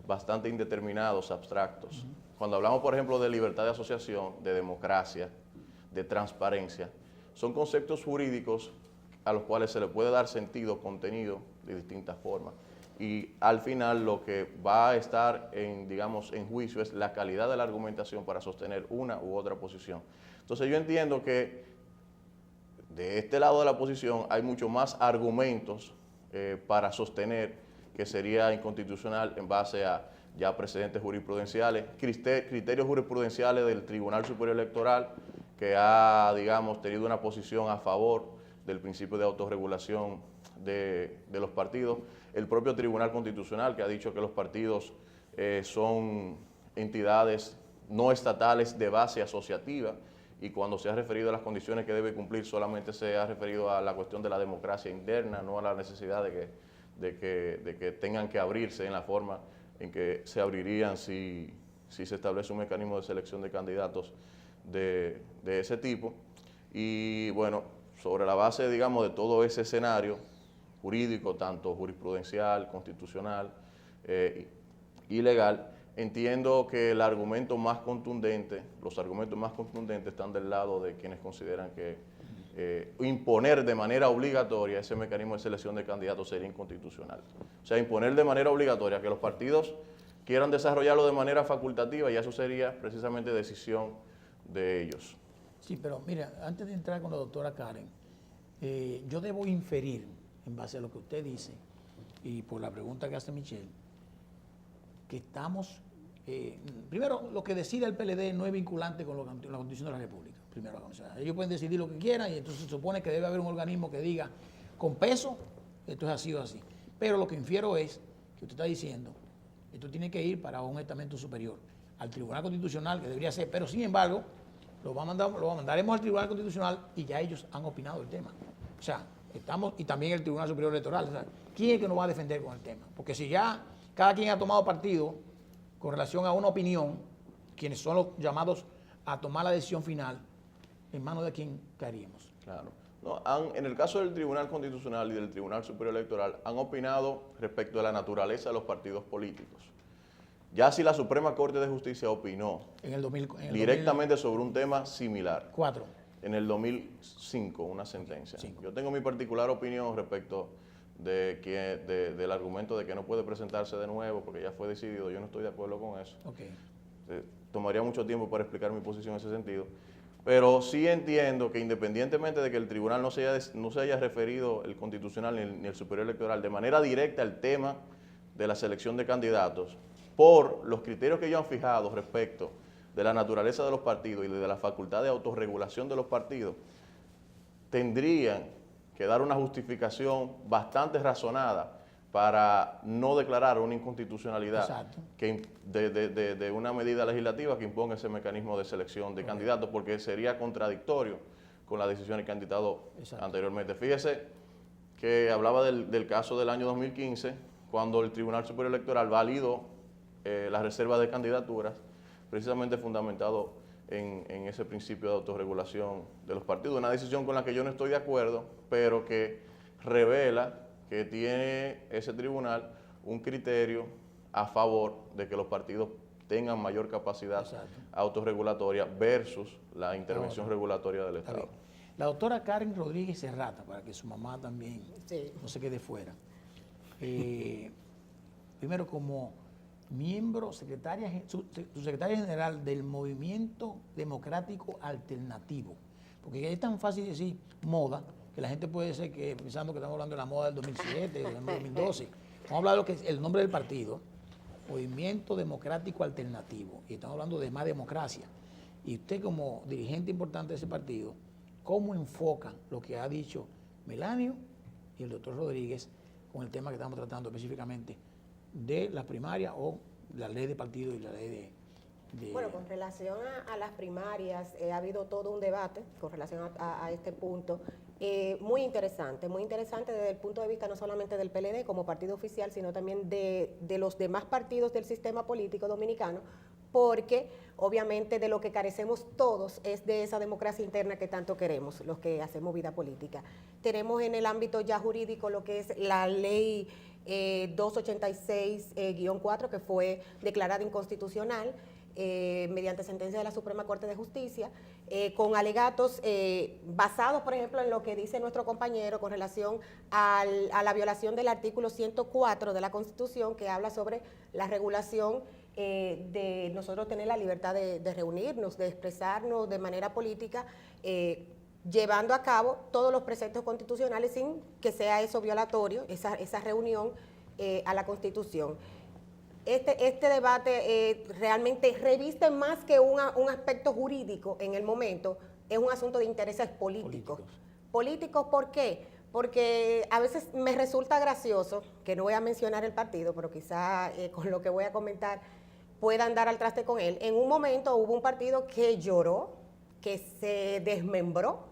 bastante indeterminados, abstractos. Cuando hablamos, por ejemplo, de libertad de asociación, de democracia, de transparencia, son conceptos jurídicos a los cuales se le puede dar sentido, contenido de distintas formas. Y al final lo que va a estar digamos, en juicio es la calidad de la argumentación para sostener una u otra posición. Entonces yo entiendo que de este lado de la posición hay mucho más argumentos para sostener que sería inconstitucional en base a ya precedentes jurisprudenciales, criterios jurisprudenciales del Tribunal Superior Electoral, que ha, digamos, tenido una posición a favor del principio de autorregulación de los partidos, el propio Tribunal Constitucional, que ha dicho que los partidos son entidades no estatales de base asociativa, y cuando se ha referido a las condiciones que debe cumplir solamente se ha referido a la cuestión de la democracia interna, no a la necesidad de que tengan que abrirse en la forma en que se abrirían si se establece un mecanismo de selección de candidatos de ese tipo. Y bueno, sobre la base, digamos, de todo ese escenario jurídico, tanto jurisprudencial, constitucional y legal, entiendo que los argumentos más contundentes están del lado de quienes consideran que imponer de manera obligatoria ese mecanismo de selección de candidatos sería inconstitucional. O sea, imponer de manera obligatoria que los partidos quieran desarrollarlo de manera facultativa, ya eso sería precisamente decisión de ellos. Sí, pero mira, antes de entrar con la doctora Karen, yo debo inferir, en base a lo que usted dice, y por la pregunta que hace Michelle, que estamos, primero, lo que decide el PLD no es vinculante con la Constitución de la República. Primero, o sea, ellos pueden decidir lo que quieran y entonces se supone que debe haber un organismo que diga, con peso, esto es así o así. Pero lo que infiero es que usted está diciendo, esto tiene que ir para un estamento superior, al Tribunal Constitucional, que debería ser, pero sin embargo, lo mandaremos al Tribunal Constitucional y ya ellos han opinado el tema. O sea, y también el Tribunal Superior Electoral. O sea, ¿quién es que nos va a defender con el tema? Porque si ya cada quien ha tomado partido con relación a una opinión, quienes son los llamados a tomar la decisión final, ¿en manos de quién caeríamos? Claro. No, en el caso del Tribunal Constitucional y del Tribunal Superior Electoral, han opinado respecto a la naturaleza de los partidos políticos. Ya si la Suprema Corte de Justicia opinó directamente sobre un tema similar. En el 2005, una sentencia. Yo tengo mi particular opinión respecto del argumento de que no puede presentarse de nuevo porque ya fue decidido. Yo no estoy de acuerdo con eso. Tomaría mucho tiempo para explicar mi posición en ese sentido. Pero sí entiendo que independientemente de que el tribunal no se haya referido, el Constitucional ni el Superior Electoral, de manera directa al tema de la selección de candidatos, por los criterios que ellos han fijado respecto de la naturaleza de los partidos y de la facultad de autorregulación de los partidos, tendrían que dar una justificación bastante razonada para no declarar una inconstitucionalidad de una medida legislativa que imponga ese mecanismo de selección de candidatos, porque sería contradictorio con las decisiones que han dictado anteriormente. Fíjese que hablaba del caso del año 2015, cuando el Tribunal Superior Electoral validó la reserva de candidaturas, precisamente fundamentado en ese principio de autorregulación de los partidos. Una decisión con la que yo no estoy de acuerdo, pero que revela que tiene ese tribunal un criterio a favor de que los partidos tengan mayor capacidad autorregulatoria versus la intervención regulatoria del Estado. La doctora Karen Rodríguez Serrata, para que su mamá también no se quede fuera. Primero, como miembro, su secretaria general del Movimiento Democrático Alternativo, porque es tan fácil decir moda, que la gente puede ser que pensando que estamos hablando de la moda del 2007, del 2012. Vamos a hablar de lo que es el nombre del partido, Movimiento Democrático Alternativo, y estamos hablando de más democracia. Y usted como dirigente importante de ese partido, ¿cómo enfocan lo que ha dicho Melanio y el doctor Rodríguez con el tema que estamos tratando específicamente de las primarias o la ley de partido y la ley de... Bueno, con relación a las primarias, ha habido todo un debate con relación a este punto, muy interesante desde el punto de vista no solamente del PLD como partido oficial, sino también de los demás partidos del sistema político dominicano, porque obviamente de lo que carecemos todos es de esa democracia interna que tanto queremos, los que hacemos vida política. Tenemos en el ámbito ya jurídico lo que es la ley 286-4, que fue declarada inconstitucional, mediante sentencia de la Suprema Corte de Justicia, con alegatos basados, por ejemplo, en lo que dice nuestro compañero con relación a la violación del artículo 104 de la Constitución, que habla sobre la regulación de nosotros tener la libertad de reunirnos, de expresarnos de manera política, llevando a cabo todos los preceptos constitucionales sin que sea eso violatorio, esa reunión a la Constitución. Este debate realmente reviste más que un aspecto jurídico en el momento, es un asunto de intereses políticos. ¿Políticos por qué? Porque a veces me resulta gracioso, que no voy a mencionar el partido, pero quizá con lo que voy a comentar puedan dar al traste con él. En un momento hubo un partido que lloró, que se desmembró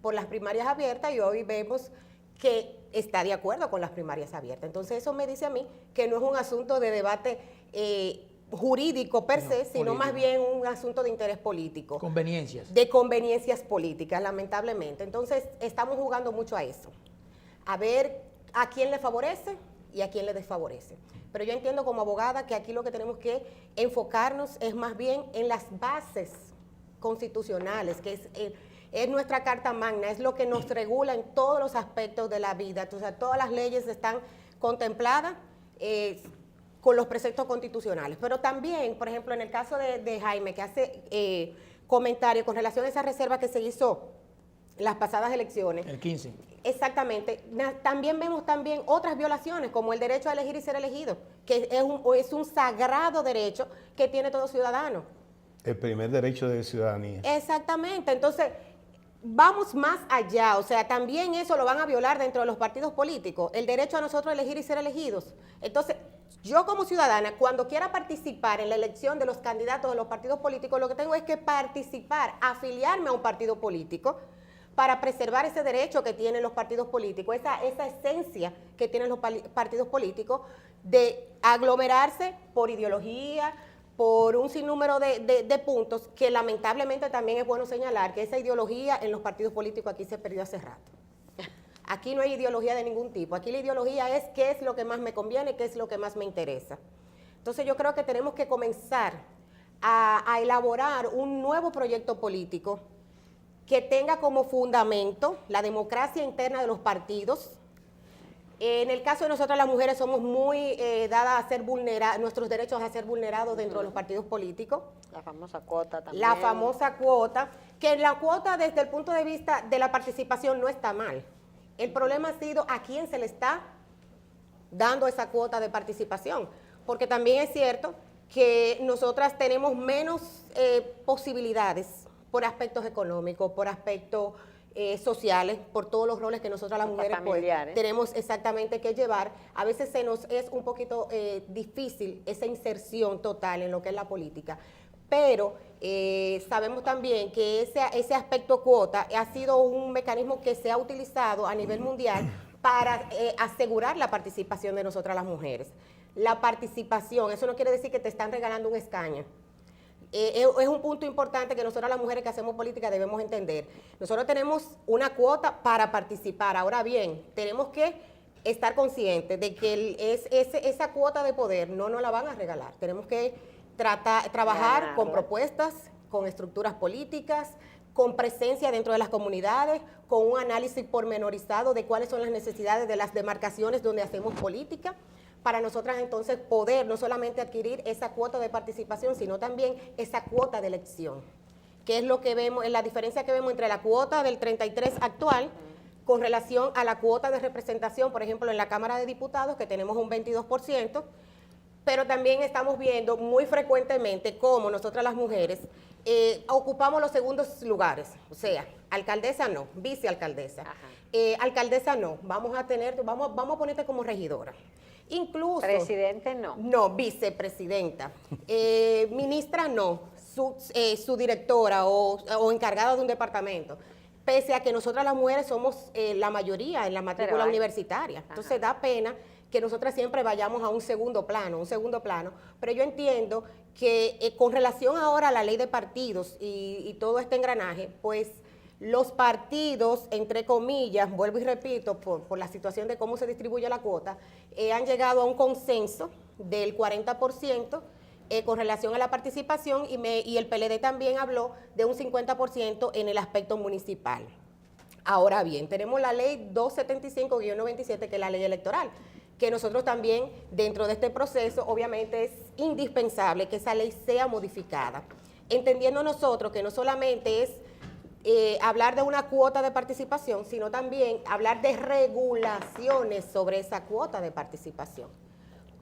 por las primarias abiertas, y hoy vemos que está de acuerdo con las primarias abiertas. Entonces eso me dice a mí que no es un asunto de debate jurídico per se, sino más bien un asunto de interés político. Conveniencias. De conveniencias políticas, lamentablemente. Entonces estamos jugando mucho a eso, a ver a quién le favorece y a quién le desfavorece. Pero yo entiendo como abogada que aquí lo que tenemos que enfocarnos es más bien en las bases constitucionales, que es nuestra carta magna, es lo que nos regula en todos los aspectos de la vida. O sea, todas las leyes están contempladas con los preceptos constitucionales. Pero también, por ejemplo, en el caso de Jaime, que hace comentarios con relación a esa reserva que se hizo en las pasadas elecciones. El 15. Exactamente. También vemos otras violaciones, como el derecho a elegir y ser elegido, que es un sagrado derecho que tiene todo ciudadano. El primer derecho de ciudadanía. Exactamente. Entonces, vamos más allá, o sea, también eso lo van a violar dentro de los partidos políticos, el derecho a nosotros elegir y ser elegidos. Entonces, yo como ciudadana, cuando quiera participar en la elección de los candidatos de los partidos políticos, lo que tengo es que participar, afiliarme a un partido político para preservar ese derecho que tienen los partidos políticos, esa esencia que tienen los partidos políticos de aglomerarse por ideología, por un sinnúmero de puntos, que lamentablemente también es bueno señalar que esa ideología en los partidos políticos aquí se perdió hace rato. Aquí no hay ideología de ningún tipo, aquí la ideología es qué es lo que más me conviene, qué es lo que más me interesa. Entonces yo creo que tenemos que comenzar a elaborar un nuevo proyecto político que tenga como fundamento la democracia interna de los partidos. En el caso de nosotras las mujeres somos muy dadas a ser vulneradas, nuestros derechos a ser vulnerados dentro de los partidos políticos. La famosa cuota también. La famosa cuota, que la cuota desde el punto de vista de la participación no está mal. El problema ha sido a quién se le está dando esa cuota de participación, porque también es cierto que nosotras tenemos menos posibilidades por aspectos económicos, por aspectos sociales, por todos los roles que nosotras las mujeres tenemos exactamente que llevar. A veces se nos es un poquito difícil esa inserción total en lo que es la política, pero sabemos también que ese aspecto cuota ha sido un mecanismo que se ha utilizado a nivel mundial para asegurar la participación de nosotras las mujeres. La participación, eso no quiere decir que te están regalando un escaño. Es un punto importante que nosotros las mujeres que hacemos política debemos entender. Nosotros tenemos una cuota para participar. Ahora bien, tenemos que estar conscientes de que esa cuota de poder no nos la van a regalar. Tenemos que trabajar con propuestas, con estructuras políticas, con presencia dentro de las comunidades, con un análisis pormenorizado de cuáles son las necesidades de las demarcaciones donde hacemos política, para nosotras entonces poder no solamente adquirir esa cuota de participación, sino también esa cuota de elección, que es lo que vemos, la diferencia que vemos entre la cuota del 33 actual con relación a la cuota de representación, por ejemplo, en la Cámara de Diputados, que tenemos un 22%, pero también estamos viendo muy frecuentemente cómo nosotras las mujeres ocupamos los segundos lugares, o sea, alcaldesa no, vicealcaldesa, alcaldesa no, vamos a ponerte como regidora. Incluso... Presidente no. No, vicepresidenta. Ministra no, su directora o encargada de un departamento. Pese a que nosotras las mujeres somos la mayoría en la matrícula universitaria. Entonces da pena que nosotras siempre vayamos a un segundo plano, pero yo entiendo que con relación ahora a la ley de partidos y todo este engranaje, pues los partidos, entre comillas, vuelvo y repito, por la situación de cómo se distribuye la cuota, han llegado a un consenso del 40% con relación a la participación y el PLD también habló de un 50% en el aspecto municipal. Ahora bien, tenemos la ley 275-97, que es la ley electoral, que nosotros también, dentro de este proceso, obviamente es indispensable que esa ley sea modificada, entendiendo nosotros que no solamente es hablar de una cuota de participación, sino también hablar de regulaciones sobre esa cuota de participación.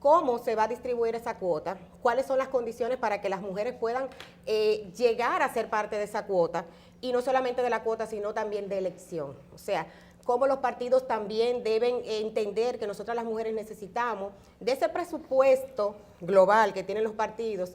¿Cómo se va a distribuir esa cuota? ¿Cuáles son las condiciones para que las mujeres puedan llegar a ser parte de esa cuota? Y no solamente de la cuota, sino también de elección. O sea, cómo los partidos también deben entender que nosotras las mujeres necesitamos de ese presupuesto global que tienen los partidos,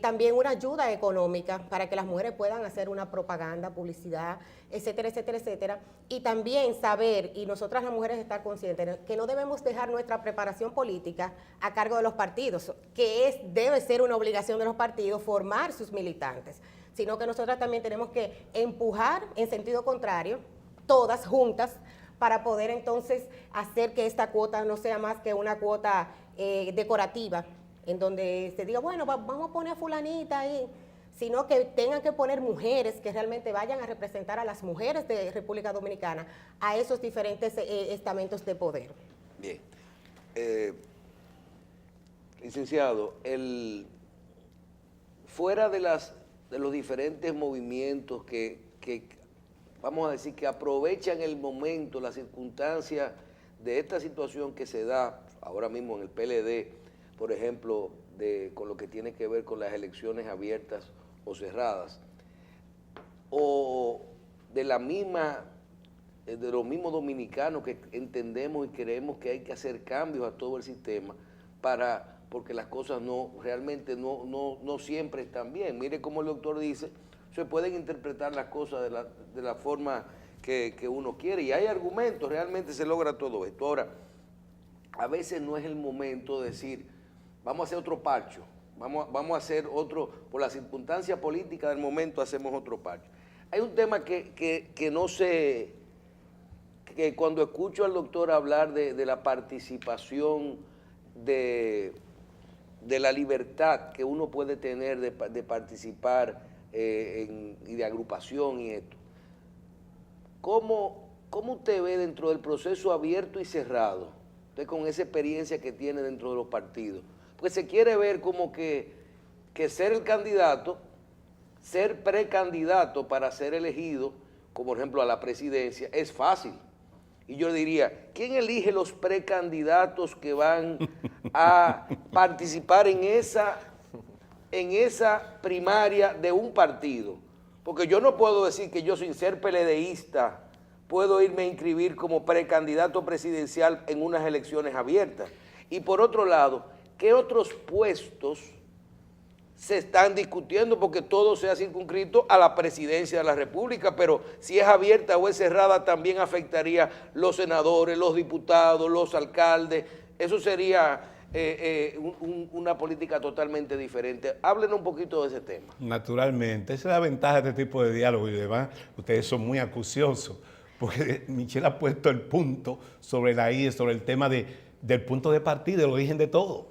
también una ayuda económica para que las mujeres puedan hacer una propaganda, publicidad, etcétera, etcétera, etcétera. Y también saber, y nosotras las mujeres estar conscientes, que no debemos dejar nuestra preparación política a cargo de los partidos, que debe ser una obligación de los partidos formar sus militantes, sino que nosotras también tenemos que empujar en sentido contrario, todas juntas, para poder entonces hacer que esta cuota no sea más que una cuota decorativa, en donde se diga, bueno, vamos a poner a fulanita ahí, sino que tengan que poner mujeres que realmente vayan a representar a las mujeres de República Dominicana a esos diferentes estamentos de poder. Bien. Licenciado, fuera de los diferentes movimientos que vamos a decir que aprovechan el momento, la circunstancia de esta situación que se da ahora mismo en el PLD, por ejemplo, con lo que tiene que ver con las elecciones abiertas o cerradas, o de los mismos dominicanos que entendemos y creemos que hay que hacer cambios a todo el sistema porque las cosas realmente no siempre están bien. Mire cómo el doctor dice, se pueden interpretar las cosas de la forma que uno quiere, y hay argumentos, realmente se logra todo esto. Ahora, a veces no es el momento de decir, vamos a hacer otro parcho, vamos a hacer otro, por la circunstancia política del momento hacemos otro parcho. Hay un tema que no sé, que cuando escucho al doctor hablar de la participación, de la libertad que uno puede tener de participar y de agrupación y esto, ¿cómo usted ve dentro del proceso abierto y cerrado, usted con esa experiencia que tiene dentro de los partidos? Porque se quiere ver como que ser el candidato, ser precandidato para ser elegido, como por ejemplo a la presidencia, es fácil. Y yo diría, ¿quién elige los precandidatos que van a participar en esa primaria de un partido? Porque yo no puedo decir que yo, sin ser PLDista, puedo irme a inscribir como precandidato presidencial en unas elecciones abiertas. Y por otro lado, ¿qué otros puestos se están discutiendo? Porque todo se ha circunscrito a la presidencia de la República, pero si es abierta o es cerrada también afectaría los senadores, los diputados, los alcaldes. Eso sería una política totalmente diferente. Háblenos un poquito de ese tema. Naturalmente, esa es la ventaja de este tipo de diálogo, y además ustedes son muy acuciosos, porque Michelle ha puesto el punto sobre la I, sobre el tema del punto de partida, del origen de todo.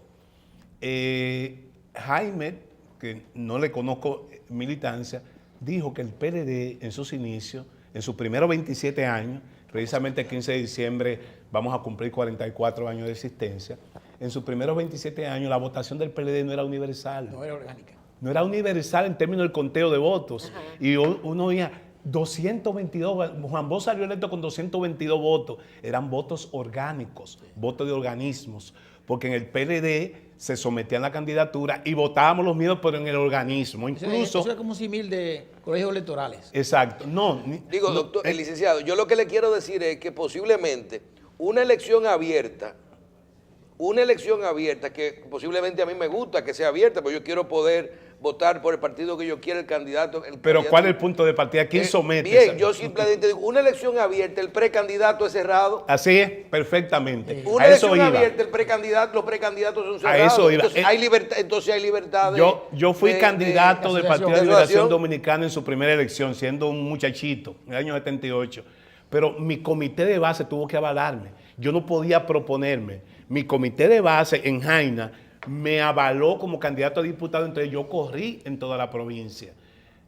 Jaime, que no le conozco militancia, dijo que el PLD en sus inicios, en sus primeros 27 años, precisamente el 15 de diciembre vamos a cumplir 44 años de existencia, en sus primeros 27 años la votación del PLD no era universal. No era orgánica. No era universal en términos del conteo de votos. Ajá. Y uno oía 222, Juan Bosch salió electo con 222 votos. Eran votos orgánicos, votos de organismos, porque en el PLD se sometían la candidatura y votábamos los mismos, pero en el organismo. Incluso, eso es como un símil de colegios electorales. Exacto. Digo, doctor, el licenciado, yo lo que le quiero decir es que posiblemente una elección abierta, que posiblemente a mí me gusta que sea abierta, porque yo quiero poder votar por el partido que yo quiera, el candidato. Pero ¿cuál es el punto de partida? ¿Quién somete? Bien, yo simplemente digo, una elección abierta, el precandidato es cerrado. Así es, perfectamente. Una elección abierta, los precandidatos son cerrados. A eso iba. Entonces hay libertad yo fui candidato del Partido de Liberación Dominicana en su primera elección, siendo un muchachito, en el año 78. Pero mi comité de base tuvo que avalarme. Yo no podía proponerme. Mi comité de base en Jaina me avaló como candidato a diputado, entonces yo corrí en toda la provincia.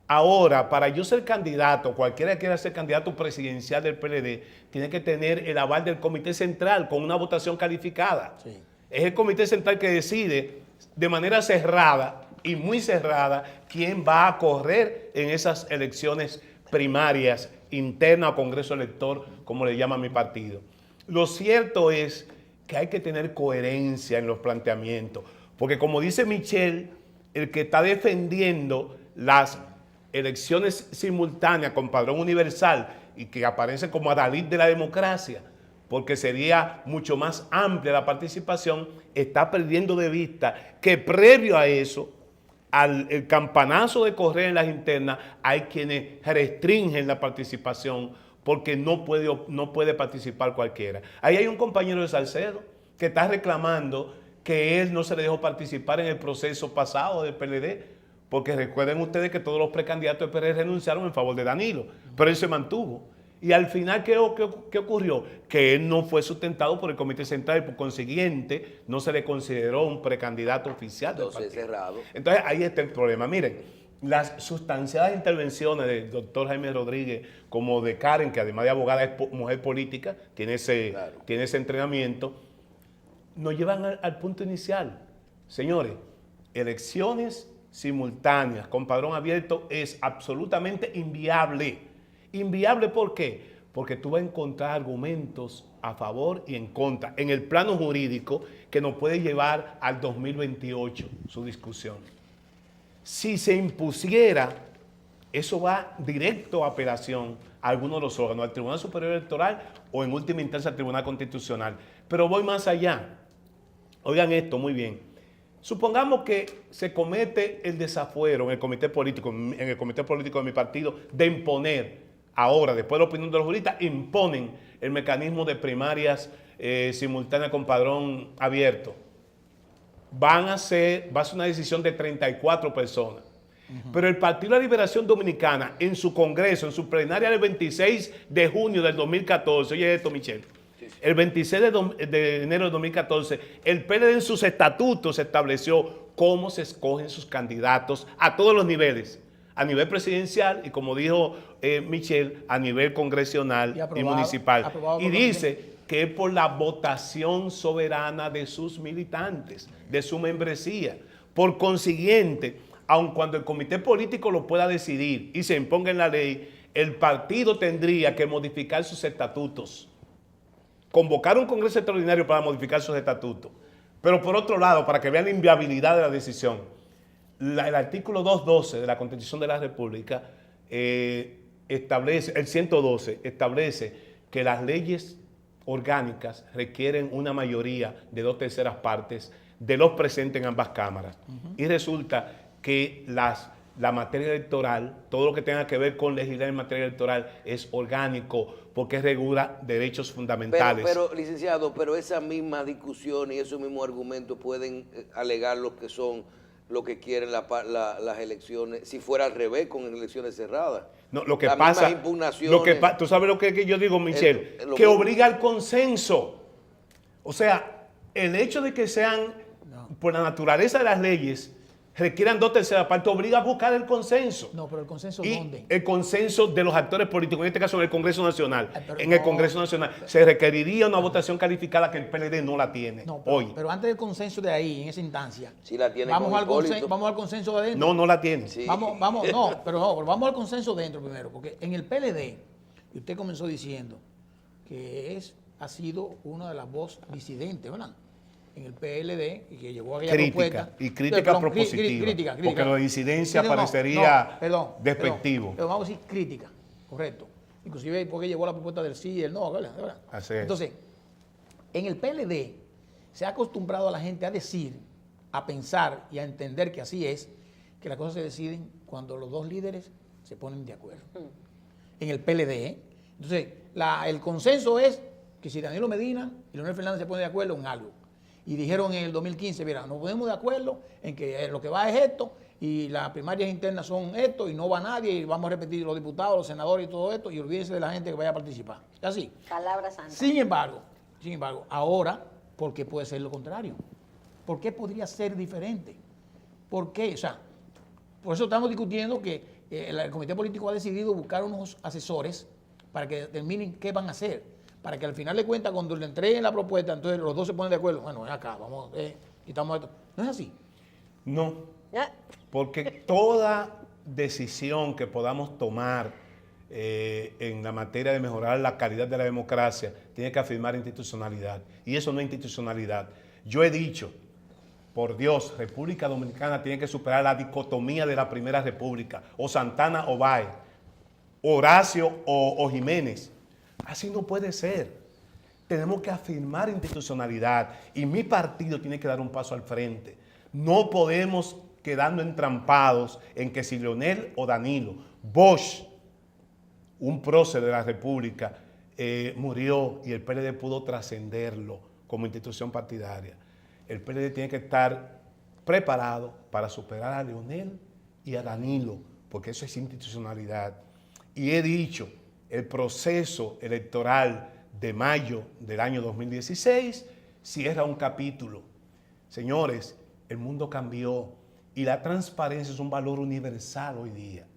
Ahora, para yo ser candidato, cualquiera que quiera ser candidato presidencial del PLD, tiene que tener el aval del comité central con una votación calificada. Sí. Es el comité central que decide de manera cerrada y muy cerrada quién va a correr en esas elecciones primarias, internas o congreso elector, como le llama mi partido. Lo cierto es que hay que tener coherencia en los planteamientos, porque como dice Michel, el que está defendiendo las elecciones simultáneas con padrón universal y que aparecen como adalid de la democracia, porque sería mucho más amplia la participación, está perdiendo de vista que previo a eso, el campanazo de correr en las internas, hay quienes restringen la participación porque no puede participar cualquiera. Ahí hay un compañero de Salcedo que está reclamando que él no se le dejó participar en el proceso pasado del PLD, porque recuerden ustedes que todos los precandidatos del PLD renunciaron en favor de Danilo, pero él se mantuvo. Y al final, ¿qué ocurrió? Que él no fue sustentado por el Comité Central y por consiguiente no se le consideró un precandidato oficial del partido. Cerrado. Entonces ahí está el problema. Miren, las sustanciadas intervenciones del doctor Jaime Rodríguez, como de Karen, que además de abogada es mujer política, tiene ese entrenamiento, nos llevan al punto inicial. Señores, elecciones simultáneas con padrón abierto es absolutamente inviable. ¿Inviable por qué? Porque tú vas a encontrar argumentos a favor y en contra en el plano jurídico que nos puede llevar al 2028 su discusión. Si se impusiera, eso va directo a apelación a alguno de los órganos, al Tribunal Superior Electoral o en última instancia al Tribunal Constitucional. Pero voy más allá. Oigan esto muy bien. Supongamos que se comete el desafuero en el comité político de mi partido de imponer, ahora, después de la opinión de los juristas, imponen el mecanismo de primarias simultáneas con padrón abierto. Va a ser una decisión de 34 personas. Pero el Partido de la Liberación Dominicana, en su congreso, en su plenaria del 26 de junio del 2014, oye esto, Michel, el 26 de enero del 2014, el PLD en sus estatutos estableció cómo se escogen sus candidatos a todos los niveles, a nivel presidencial y, como dijo Michel, a nivel congresional y municipal. Y dice que es por la votación soberana de sus militantes, de su membresía. Por consiguiente, aun cuando el comité político lo pueda decidir y se imponga en la ley, el partido tendría que modificar sus estatutos, convocar un congreso extraordinario para modificar sus estatutos. Pero por otro lado, para que vean la inviabilidad de la decisión, el artículo 212 de la Constitución de la República establece, el 112, establece que las leyes orgánicas requieren una mayoría de 2/3 partes de los presentes en ambas cámaras. Y resulta que la materia electoral, todo lo que tenga que ver con legislar en materia electoral es orgánico porque regula derechos fundamentales. Pero licenciado, pero esa misma discusión y esos mismos argumentos pueden alegar los que son lo que quieren las elecciones, si fuera al revés con elecciones cerradas. No, lo que pasa, tú sabes lo que yo digo, Michel, que obliga al consenso. O sea, el hecho de que sean, por la naturaleza de las leyes, requieran 2/3 partes, obliga a buscar el consenso. No, pero el consenso Y ¿dónde? el consenso de los actores políticos, en este caso en el Congreso Nacional. Pero En el no. Congreso Nacional se requeriría una votación calificada que el PLD no la tiene No, pero, hoy. pero antes del consenso de ahí, en esa instancia, Sí la tiene vamos con al, Hipólito. vamos al consenso de adentro. No la tiene. Sí. Pero vamos al consenso dentro primero, porque en el PLD, y usted comenzó diciendo que ha sido una de las voces disidentes, ¿verdad? En el PLD, y que llegó a aquella propuesta. Crítica propositiva. Crítica. Porque lo de disidencia No, parecería perdón, despectivo. pero vamos a decir crítica, correcto. Inclusive porque llegó la propuesta del sí y el no, ¿verdad? Así es. Entonces, en el PLD se ha acostumbrado a la gente a decir, a pensar y a entender que así es, que las cosas se deciden cuando los dos líderes se ponen de acuerdo. En el PLD, ¿eh? Entonces, el consenso es que si Danilo Medina y Leonel Fernández se ponen de acuerdo en algo, y dijeron en el 2015, mira, nos ponemos de acuerdo en que lo que va es esto, y las primarias internas son esto, y no va nadie, y vamos a repetir los diputados, los senadores y todo esto, y olvídense de la gente que vaya a participar. Así. Palabra santa. Sin embargo, ahora, ¿por qué puede ser lo contrario? ¿Por qué podría ser diferente? ¿Por qué? O sea, por eso estamos discutiendo que el Comité Político ha decidido buscar unos asesores para que determinen qué van a hacer. Para que al final de cuentas, cuando le entreguen la propuesta, entonces los dos se ponen de acuerdo. Bueno, ven acá, vamos, quitamos esto. No es así. No, Ah, porque toda decisión que podamos tomar en la materia de mejorar la calidad de la democracia tiene que afirmar institucionalidad. Y eso no es institucionalidad. Yo he dicho, por Dios, República Dominicana tiene que superar la dicotomía de la Primera República, o Santana o Báez, Horacio o Jiménez. Así no puede ser. Tenemos que afirmar institucionalidad y mi partido tiene que dar un paso al frente. No podemos quedarnos entrampados en que si Leonel o Danilo, Bosch, un prócer de la República, murió y el PLD pudo trascenderlo como institución partidaria. El PLD tiene que estar preparado para superar a Leonel y a Danilo, porque eso es institucionalidad. Y he dicho, el proceso electoral de mayo del año 2016 cierra un capítulo. Señores, el mundo cambió y la transparencia es un valor universal hoy día.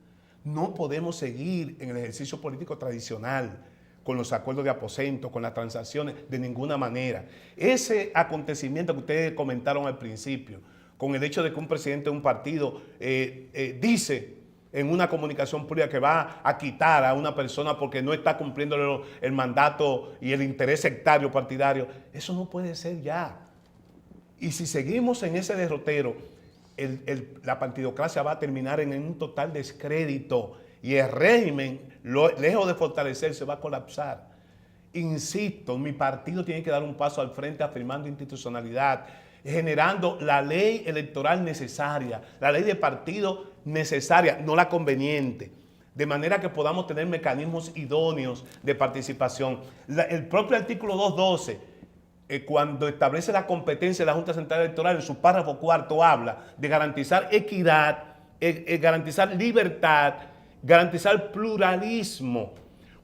No podemos seguir en el ejercicio político tradicional con los acuerdos de aposento, con las transacciones, de ninguna manera. Ese acontecimiento que ustedes comentaron al principio, con el hecho de que un presidente de un partido dice en una comunicación pública que va a quitar a una persona porque no está cumpliendo el mandato y el interés sectario partidario, eso no puede ser ya. Y si seguimos en ese derrotero, la partidocracia va a terminar en un total descrédito y el régimen, lejos de fortalecerse, va a colapsar. Insisto, mi partido tiene que dar un paso al frente afirmando institucionalidad, generando la ley electoral necesaria, la ley de partido necesaria, no la conveniente, de manera que podamos tener mecanismos idóneos de participación. El propio artículo 212, cuando establece la competencia de la Junta Central Electoral, en su párrafo 4 habla de garantizar equidad, garantizar libertad, garantizar pluralismo.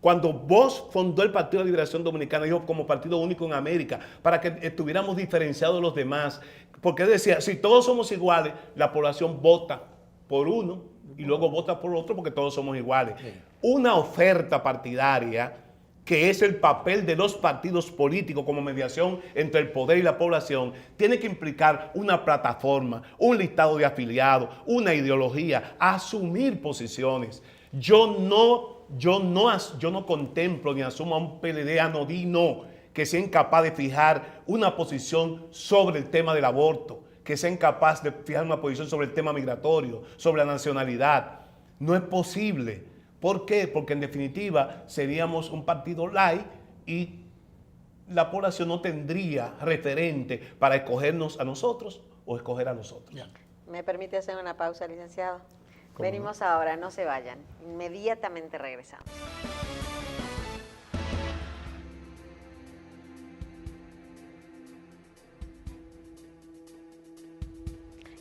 Cuando Bosch fundó el Partido de Liberación Dominicana, dijo como partido único en América, para que estuviéramos diferenciados de los demás. Porque decía, si todos somos iguales, la población vota por uno y luego vota por otro porque todos somos iguales. Sí. Una oferta partidaria, que es el papel de los partidos políticos como mediación entre el poder y la población, tiene que implicar una plataforma, un listado de afiliados, una ideología, asumir posiciones. Yo no contemplo ni asumo a un PLD anodino que sea incapaz de fijar una posición sobre el tema del aborto, que sea incapaz de fijar una posición sobre el tema migratorio, sobre la nacionalidad. No es posible. ¿Por qué? Porque en definitiva seríamos un partido light y la población no tendría referente para escogernos a nosotros o escoger a nosotros. ¿Me permite hacer una pausa, licenciado? ¿Cómo Venimos ahora, no se vayan. Inmediatamente regresamos.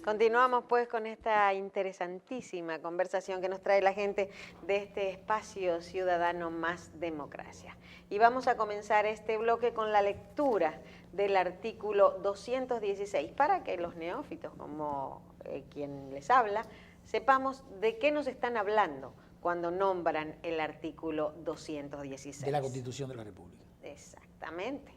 Continuamos pues con esta interesantísima conversación que nos trae la gente de este espacio ciudadano Más Democracia. Y vamos a comenzar este bloque con la lectura del artículo 216, para que los neófitos, como quien les habla, sepamos de qué nos están hablando cuando nombran el artículo 216. De la Constitución de la República. Exactamente.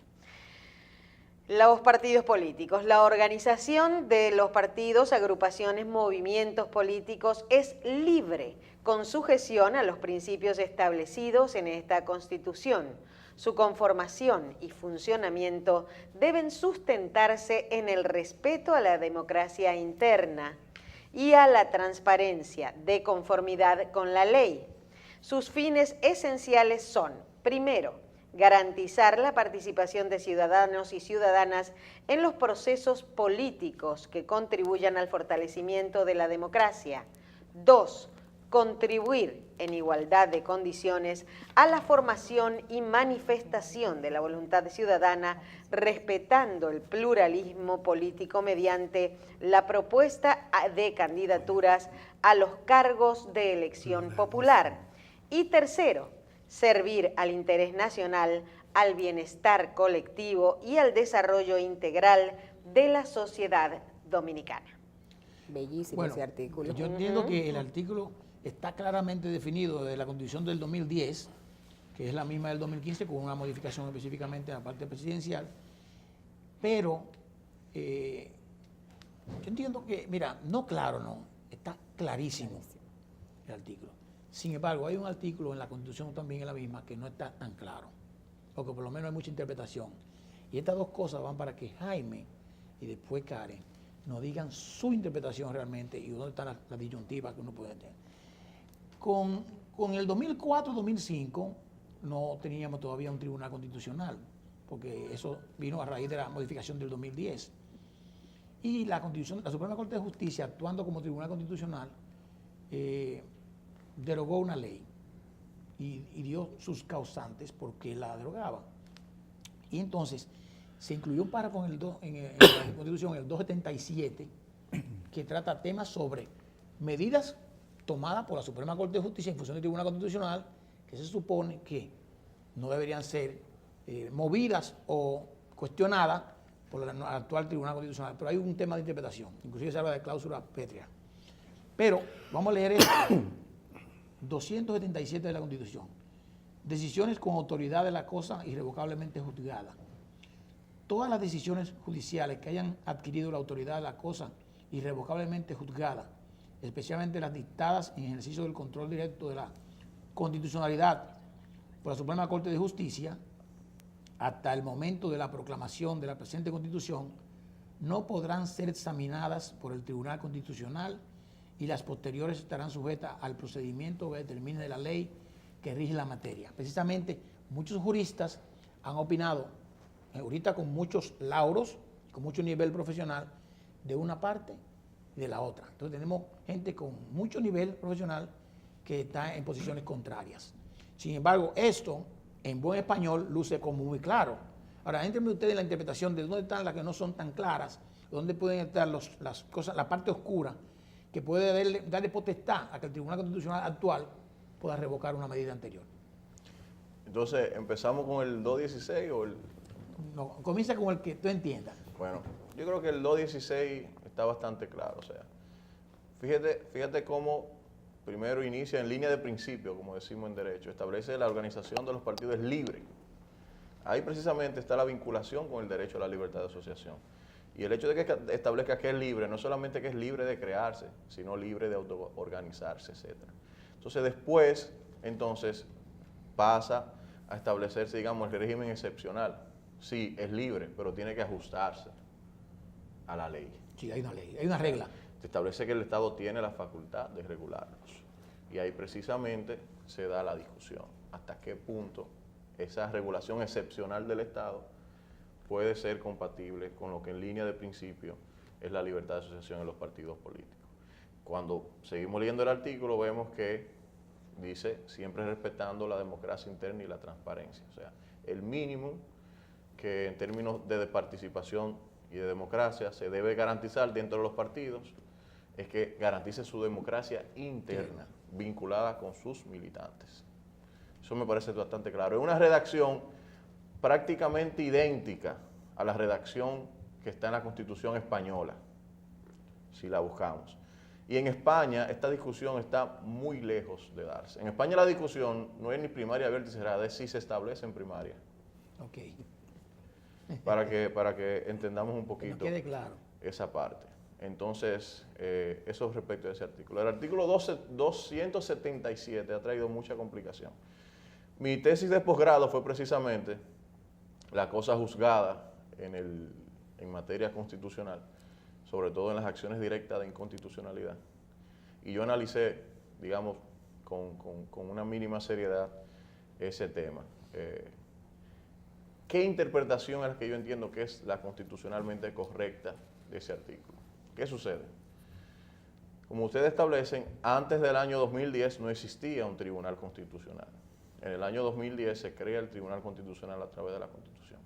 Los partidos políticos. La organización de los partidos, agrupaciones, movimientos políticos es libre, con sujeción a los principios establecidos en esta Constitución. Su conformación y funcionamiento deben sustentarse en el respeto a la democracia interna y a la transparencia, de conformidad con la ley. Sus fines esenciales son, primero, garantizar la participación de ciudadanos y ciudadanas en los procesos políticos que contribuyan al fortalecimiento de la democracia. 2. Contribuir en igualdad de condiciones a la formación y manifestación de la voluntad ciudadana, respetando el pluralismo político mediante la propuesta de candidaturas a los cargos de elección popular. Y tercero, servir al interés nacional, al bienestar colectivo y al desarrollo integral de la sociedad dominicana. Bellísimo ese artículo. Yo entiendo que el artículo está claramente definido desde la Constitución del 2010, que es la misma del 2015, con una modificación específicamente en la parte presidencial, pero yo entiendo que, mira, no claro, no, está clarísimo el artículo. Sin embargo, hay un artículo en la Constitución también en la misma que no está tan claro, o que por lo menos hay mucha interpretación. Y estas dos cosas van para que Jaime y después Karen nos digan su interpretación realmente y dónde están las disyuntivas que uno puede tener. Con el 2004-2005 no teníamos todavía un tribunal constitucional, porque eso vino a raíz de la modificación del 2010. Y la Suprema Corte de Justicia, actuando como tribunal constitucional, derogó una ley y dio sus causantes por qué la derogaba. Y entonces se incluyó un párrafo en la Constitución, el 277, que trata temas sobre medidas tomadas por la Suprema Corte de Justicia en función del Tribunal Constitucional, que se supone que no deberían ser movidas o cuestionadas por el actual Tribunal Constitucional. Pero hay un tema de interpretación, inclusive se habla de cláusula pétrea. Pero vamos a leer esto. 277 de la Constitución. Decisiones con autoridad de la cosa irrevocablemente juzgada. Todas las decisiones judiciales que hayan adquirido la autoridad de la cosa irrevocablemente juzgada, especialmente las dictadas en ejercicio del control directo de la constitucionalidad por la Suprema Corte de Justicia, hasta el momento de la proclamación de la presente Constitución, no podrán ser examinadas por el Tribunal Constitucional y las posteriores estarán sujetas al procedimiento que determine de la ley que rige la materia. Precisamente, muchos juristas han opinado, ahorita con muchos lauros, con mucho nivel profesional, de una parte y de la otra. Entonces tenemos gente con mucho nivel profesional que está en posiciones contrarias. Sin embargo, esto, en buen español, luce como muy claro. Ahora, entren ustedes en la interpretación de dónde están las que no son tan claras, dónde pueden estar las cosas, la parte oscura, que puede darle potestad a que el Tribunal Constitucional actual pueda revocar una medida anterior. Entonces, ¿empezamos con el 216 o el...? No, comienza con el que tú entiendas. Bueno, yo creo que el 216 está bastante claro. O sea, fíjate cómo primero inicia en línea de principio, como decimos en derecho, establece la organización de los partidos es libre. Ahí precisamente está la vinculación con el derecho a la libertad de asociación. Y el hecho de que establezca que es libre, no solamente que es libre de crearse, sino libre de autoorganizarse, etc. Entonces después, pasa a establecerse, digamos, el régimen excepcional. Sí, es libre, pero tiene que ajustarse a la ley. Sí, hay una ley, hay una regla. Se establece que el Estado tiene la facultad de regularlos. Y ahí precisamente se da la discusión. Hasta qué punto esa regulación excepcional del Estado puede ser compatible con lo que en línea de principio es la libertad de asociación en los partidos políticos. Cuando seguimos leyendo el artículo vemos que dice siempre respetando la democracia interna y la transparencia. O sea, el mínimo que en términos de participación y de democracia se debe garantizar dentro de los partidos es que garantice su democracia interna, vinculada con sus militantes. Eso me parece bastante claro. Es una redacción prácticamente idéntica a la redacción que está en la Constitución española, si la buscamos. Y en España esta discusión está muy lejos de darse. En España la discusión no es ni primaria abierta y cerrada, es si se establece en primaria. Ok. Para que entendamos un poquito que nos quede claro esa parte. Entonces, eso respecto a ese artículo. El artículo 277 ha traído mucha complicación. Mi tesis de posgrado fue precisamente la cosa juzgada en materia constitucional, sobre todo en las acciones directas de inconstitucionalidad. Y yo analicé, digamos, con una mínima seriedad ese tema. ¿Qué interpretación es la que yo entiendo que es la constitucionalmente correcta de ese artículo? ¿Qué sucede? Como ustedes establecen, antes del año 2010 no existía un tribunal constitucional. En el año 2010 se crea el Tribunal Constitucional a través de la Constitución.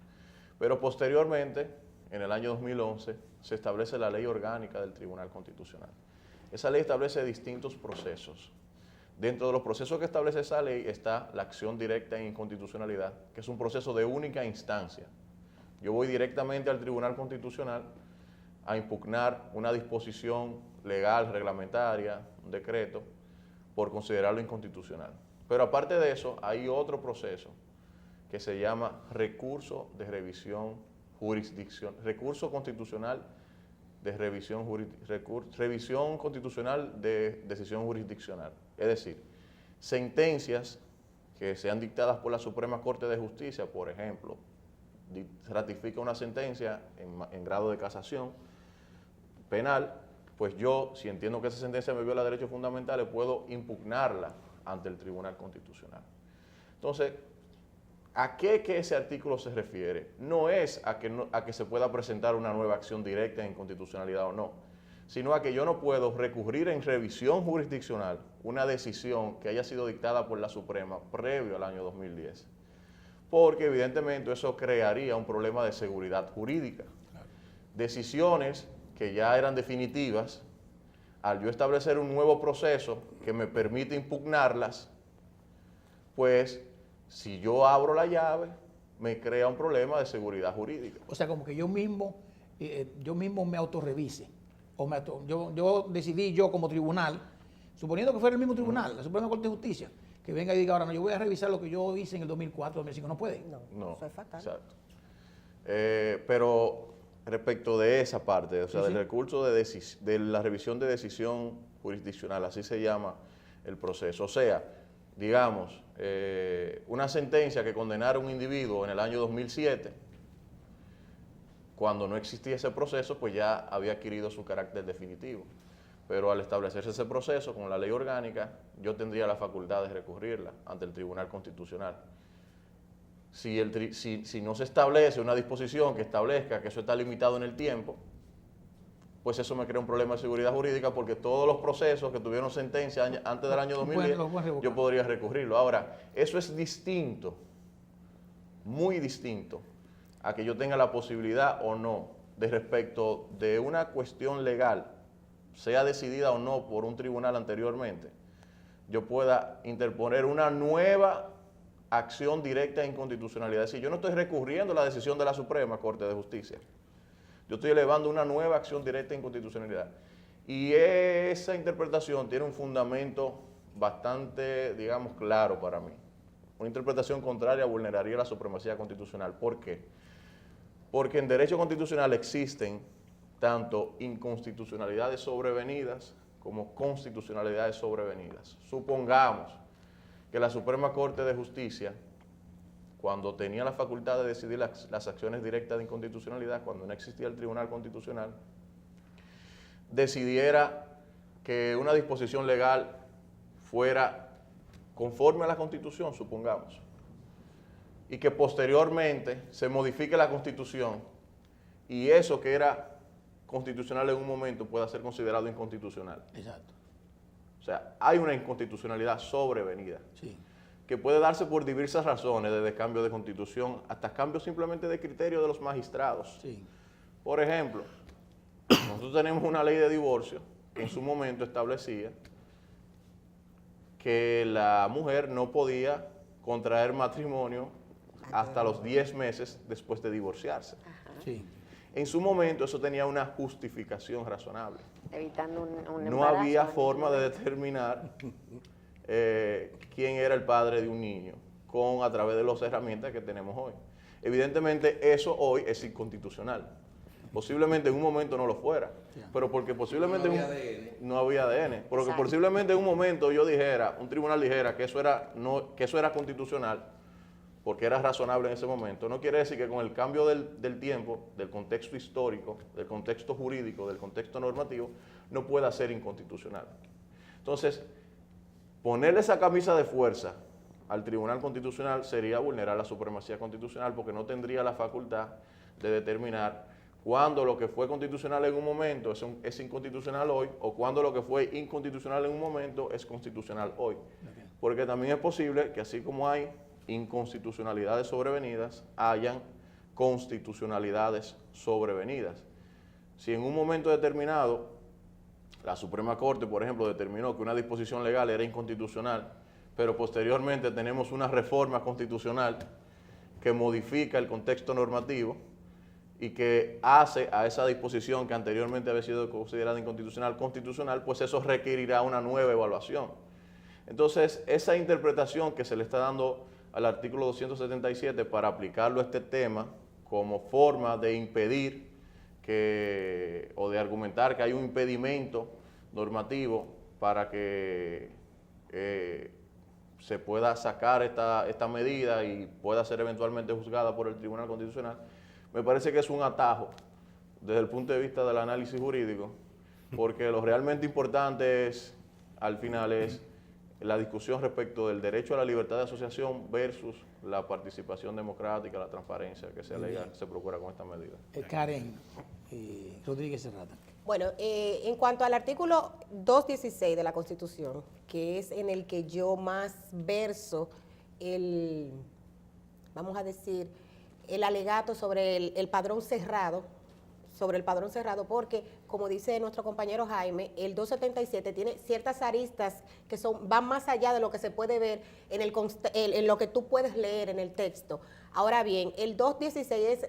Pero posteriormente, en el año 2011, se establece la ley orgánica del Tribunal Constitucional. Esa ley establece distintos procesos. Dentro de los procesos que establece esa ley está la acción directa en inconstitucionalidad, que es un proceso de única instancia. Yo voy directamente al Tribunal Constitucional a impugnar una disposición legal, reglamentaria, un decreto, por considerarlo inconstitucional. Pero aparte de eso, hay otro proceso que se llama recurso de revisión jurisdicción, recurso constitucional de revisión constitucional de decisión jurisdiccional. Es decir, sentencias que sean dictadas por la Suprema Corte de Justicia, por ejemplo, ratifica una sentencia en grado de casación penal, pues yo, si entiendo que esa sentencia me viola derechos fundamentales, puedo impugnarla ante el Tribunal Constitucional. Entonces, ¿a qué ese artículo se refiere? No es a que se pueda presentar una nueva acción directa en inconstitucionalidad o no, sino a que yo no puedo recurrir en revisión jurisdiccional una decisión que haya sido dictada por la Suprema previo al año 2010. Porque evidentemente eso crearía un problema de seguridad jurídica. Decisiones que ya eran definitivas, al yo establecer un nuevo proceso que me permite impugnarlas, pues si yo abro la llave, me crea un problema de seguridad jurídica. O sea, como que yo mismo me autorrevise. Yo decidí como tribunal, suponiendo que fuera el mismo tribunal, la Suprema Corte de Justicia, que venga y diga, ahora no, yo voy a revisar lo que yo hice en el 2004, 2005, no puede. No, eso es fatal. Exacto. Pero respecto de esa parte, o sea, del recurso de la revisión de decisión jurisdiccional, así se llama el proceso. O sea, digamos, una sentencia que condenara a un individuo en el año 2007, cuando no existía ese proceso, pues ya había adquirido su carácter definitivo. Pero al establecerse ese proceso con la ley orgánica, yo tendría la facultad de recurrirla ante el Tribunal Constitucional. Si no se establece una disposición que establezca que eso está limitado en el tiempo, pues eso me crea un problema de seguridad jurídica, porque todos los procesos que tuvieron sentencia antes del año 2010, yo podría recurrirlo. Ahora, eso es distinto, muy distinto, a que yo tenga la posibilidad o no de respecto de una cuestión legal, sea decidida o no por un tribunal anteriormente, yo pueda interponer una nueva acción directa de inconstitucionalidad. Es decir, yo no estoy recurriendo a la decisión de la Suprema Corte de Justicia. Yo estoy elevando una nueva acción directa de inconstitucionalidad. Y esa interpretación tiene un fundamento bastante, digamos, claro para mí. Una interpretación contraria vulneraría la supremacía constitucional. ¿Por qué? Porque en derecho constitucional existen tanto inconstitucionalidades sobrevenidas como constitucionalidades sobrevenidas. Supongamos que la Suprema Corte de Justicia, cuando tenía la facultad de decidir las acciones directas de inconstitucionalidad, cuando no existía el Tribunal Constitucional, decidiera que una disposición legal fuera conforme a la Constitución, supongamos, y que posteriormente se modifique la Constitución y eso que era constitucional en un momento pueda ser considerado inconstitucional. Exacto. O sea, hay una inconstitucionalidad sobrevenida, Sí. que puede darse por diversas razones, desde cambio de constitución hasta cambio simplemente de criterio de los magistrados. Sí. Por ejemplo, nosotros tenemos una ley de divorcio que en su momento establecía que la mujer no podía contraer matrimonio hasta los 10 meses después de divorciarse. Sí. En su momento eso tenía una justificación razonable. Evitando un No embarazo, había ¿no? forma de determinar quién era el padre de un niño a través de las herramientas que tenemos hoy. Evidentemente eso hoy es inconstitucional. Posiblemente en un momento no lo fuera, pero porque posiblemente no había ADN, porque Exacto. posiblemente en un momento yo dijera, un tribunal dijera que eso era constitucional, porque era razonable en ese momento, no quiere decir que con el cambio del tiempo, del contexto histórico, del contexto jurídico, del contexto normativo, no pueda ser inconstitucional. Entonces, ponerle esa camisa de fuerza al Tribunal Constitucional sería vulnerar la supremacía constitucional, porque no tendría la facultad de determinar cuándo lo que fue constitucional en un momento es inconstitucional hoy, o cuándo lo que fue inconstitucional en un momento es constitucional hoy. Porque también es posible que así como hay inconstitucionalidades sobrevenidas, hayan constitucionalidades sobrevenidas. Si en un momento determinado la Suprema Corte, por ejemplo, determinó que una disposición legal era inconstitucional, pero posteriormente tenemos una reforma constitucional que modifica el contexto normativo y que hace a esa disposición que anteriormente había sido considerada inconstitucional, constitucional, pues eso requerirá una nueva evaluación. Entonces, esa interpretación que se le está dando al artículo 277 para aplicarlo a este tema como forma de impedir o de argumentar que hay un impedimento normativo para que se pueda sacar esta medida y pueda ser eventualmente juzgada por el Tribunal Constitucional, me parece que es un atajo desde el punto de vista del análisis jurídico, porque lo realmente importante al final es la discusión respecto del derecho a la libertad de asociación versus la participación democrática, la transparencia que se alega, se procura con esta medida. Karen Rodríguez Serrata. Bueno, en cuanto al artículo 216 de la Constitución, que es en el que yo más verso vamos a decir, el alegato sobre el padrón cerrado, porque, como dice nuestro compañero Jaime, el 277 tiene ciertas aristas que van más allá de lo que se puede ver en lo que tú puedes leer en el texto. Ahora bien, el 216